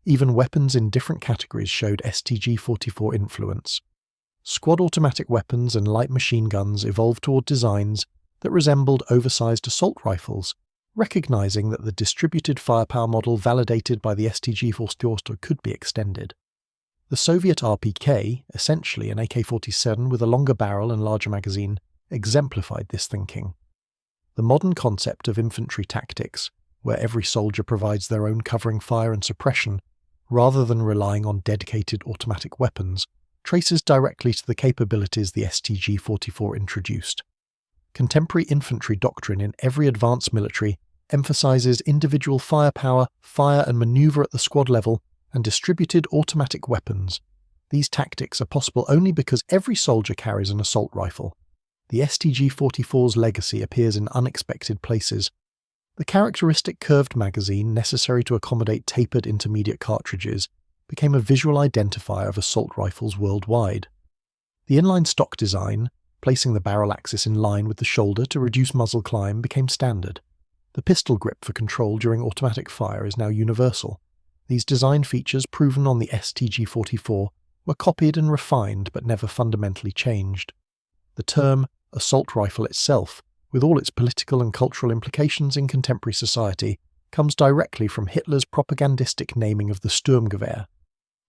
Even weapons in different categories showed STG-44 influence. Squad automatic weapons and light machine guns evolved toward designs that resembled oversized assault rifles, recognizing that the distributed firepower model validated by the STG-44 could be extended. The Soviet RPK, essentially an AK-47 with a longer barrel and larger magazine, exemplified this thinking. The modern concept of infantry tactics, where every soldier provides their own covering fire and suppression, rather than relying on dedicated automatic weapons, traces directly to the capabilities the STG-44 introduced. Contemporary infantry doctrine in every advanced military emphasizes individual firepower, fire and maneuver at the squad level, and distributed automatic weapons. These tactics are possible only because every soldier carries an assault rifle. The STG-44's legacy appears in unexpected places. The characteristic curved magazine necessary to accommodate tapered intermediate cartridges became a visual identifier of assault rifles worldwide. The inline stock design, placing the barrel axis in line with the shoulder to reduce muzzle climb, became standard. The pistol grip for control during automatic fire is now universal. These design features proven on the STG-44 were copied and refined but never fundamentally changed. The term assault rifle itself, with all its political and cultural implications in contemporary society, comes directly from Hitler's propagandistic naming of the Sturmgewehr.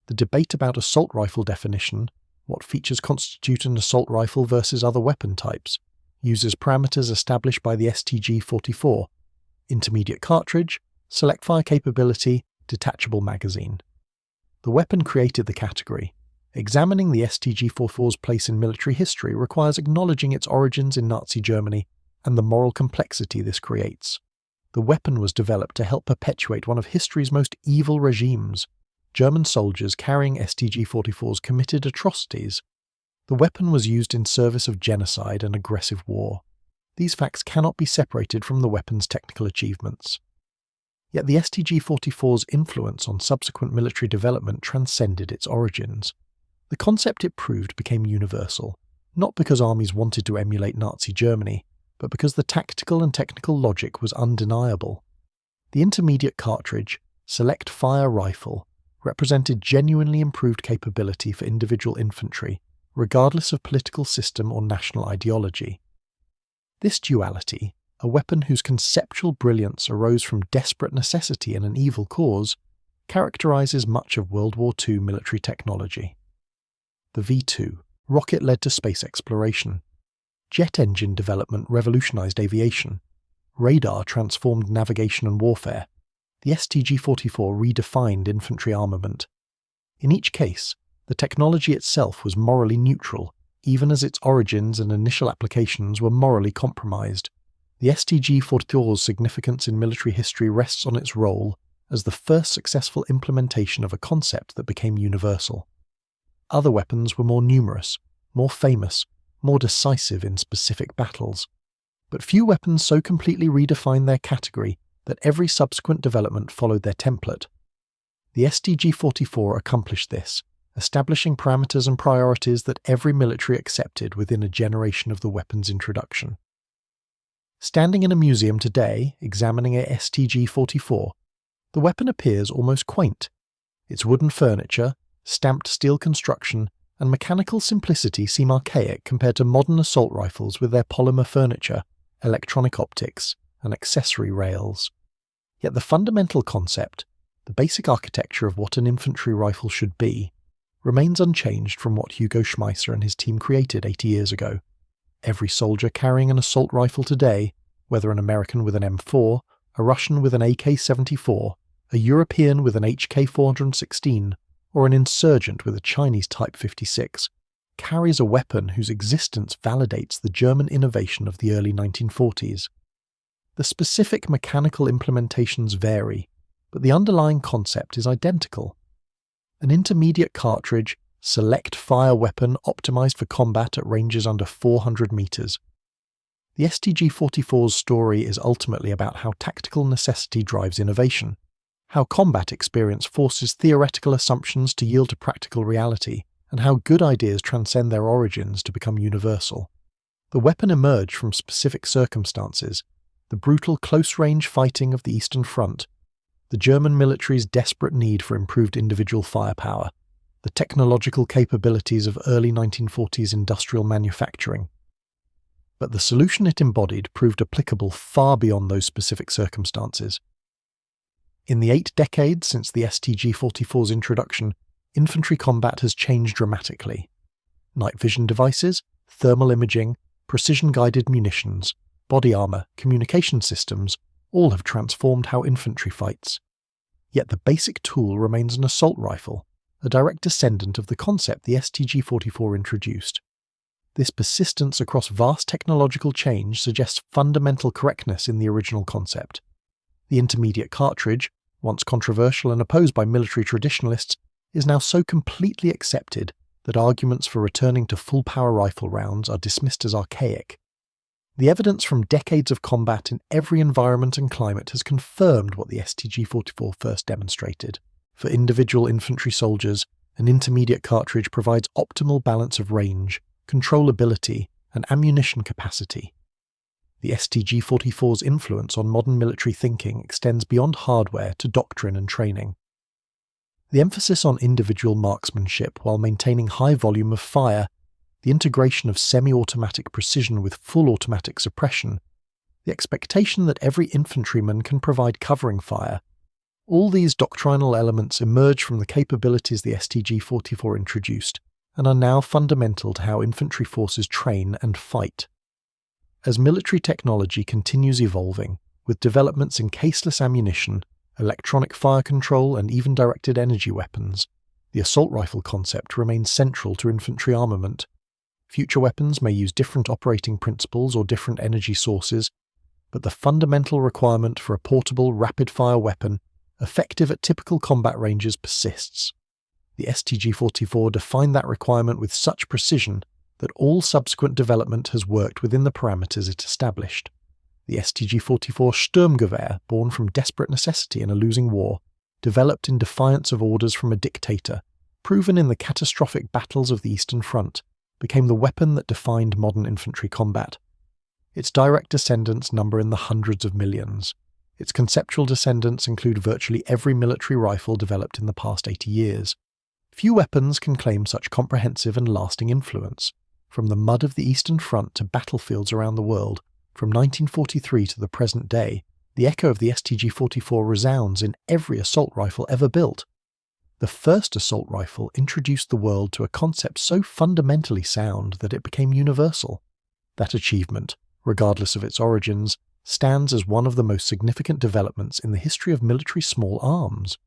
The debate about assault rifle definition, what features constitute an assault rifle versus other weapon types, uses parameters established by the STG-44, intermediate cartridge, select fire capability, detachable magazine. The weapon created the category. Examining the STG-44's place in military history requires acknowledging its origins in Nazi Germany and the moral complexity this creates. The weapon was developed to help perpetuate one of history's most evil regimes. German soldiers carrying STG-44s committed atrocities. The weapon was used in service of genocide and aggressive war. These facts cannot be separated from the weapon's technical achievements. Yet the STG-44's influence on subsequent military development transcended its origins. The concept it proved became universal, not because armies wanted to emulate Nazi Germany, but because the tactical and technical logic was undeniable. The intermediate cartridge, select-fire rifle, represented genuinely improved capability for individual infantry, regardless of political system or national ideology. This duality, a weapon whose conceptual brilliance arose from desperate necessity and an evil cause, characterizes much of World War II military technology. The V-2, rocket led to space exploration. Jet engine development revolutionized aviation. Radar transformed navigation and warfare. The STG-44 redefined infantry armament. In each case, the technology itself was morally neutral, even as its origins and initial applications were morally compromised. The STG-44's significance in military history rests on its role as the first successful implementation of a concept that became universal. Other weapons were more numerous, more famous, more decisive in specific battles. But few weapons so completely redefined their category that every subsequent development followed their template. The STG-44 accomplished this, establishing parameters and priorities that every military accepted within a generation of the weapon's introduction. Standing in a museum today, examining a STG-44, the weapon appears almost quaint. Its wooden furniture, stamped steel construction, and mechanical simplicity seem archaic compared to modern assault rifles with their polymer furniture, electronic optics, and accessory rails. Yet the fundamental concept, the basic architecture of what an infantry rifle should be, remains unchanged from what Hugo Schmeisser and his team created 80 years ago. Every soldier carrying an assault rifle today, whether an American with an M4, a Russian with an AK-74, a European with an HK-416, or an insurgent with a Chinese Type 56, carries a weapon whose existence validates the German innovation of the early 1940s. The specific mechanical implementations vary, but the underlying concept is identical. An intermediate cartridge, select-fire weapon optimized for combat at ranges under 400 meters. The STG-44's story is ultimately about how tactical necessity drives innovation, how combat experience forces theoretical assumptions to yield to practical reality, and how good ideas transcend their origins to become universal. The weapon emerged from specific circumstances: the brutal close-range fighting of the Eastern Front, the German military's desperate need for improved individual firepower, the technological capabilities of early 1940s industrial manufacturing. But the solution it embodied proved applicable far beyond those specific circumstances. In the 8 decades since the STG-44's introduction, infantry combat has changed dramatically. Night vision devices, thermal imaging, precision-guided munitions, body armor, communication systems, all have transformed how infantry fights. Yet the basic tool remains an assault rifle, a direct descendant of the concept the STG-44 introduced. This persistence across vast technological change suggests fundamental correctness in the original concept. The intermediate cartridge, once controversial and opposed by military traditionalists, is now so completely accepted that arguments for returning to full-power rifle rounds are dismissed as archaic. The evidence from decades of combat in every environment and climate has confirmed what the STG-44 first demonstrated. For individual infantry soldiers, an intermediate cartridge provides optimal balance of range, controllability, and ammunition capacity. The STG-44's influence on modern military thinking extends beyond hardware to doctrine and training. The emphasis on individual marksmanship while maintaining high volume of fire, the integration of semi-automatic precision with full automatic suppression, the expectation that every infantryman can provide covering fire. All these doctrinal elements emerge from the capabilities the STG-44 introduced and are now fundamental to how infantry forces train and fight. As military technology continues evolving, with developments in caseless ammunition, electronic fire control, and even directed energy weapons, the assault rifle concept remains central to infantry armament. Future weapons may use different operating principles or different energy sources, but the fundamental requirement for a portable, rapid-fire weapon, effective at typical combat ranges, persists. The STG-44 defined that requirement with such precision that all subsequent development has worked within the parameters it established. The STG-44 Sturmgewehr, born from desperate necessity in a losing war, developed in defiance of orders from a dictator, proven in the catastrophic battles of the Eastern Front, became the weapon that defined modern infantry combat. Its direct descendants number in the hundreds of millions. Its conceptual descendants include virtually every military rifle developed in the past 80 years. Few weapons can claim such comprehensive and lasting influence. From the mud of the Eastern Front to battlefields around the world, from 1943 to the present day, the echo of the STG-44 resounds in every assault rifle ever built. The first assault rifle introduced the world to a concept so fundamentally sound that it became universal. That achievement, regardless of its origins, stands as one of the most significant developments in the history of military small arms.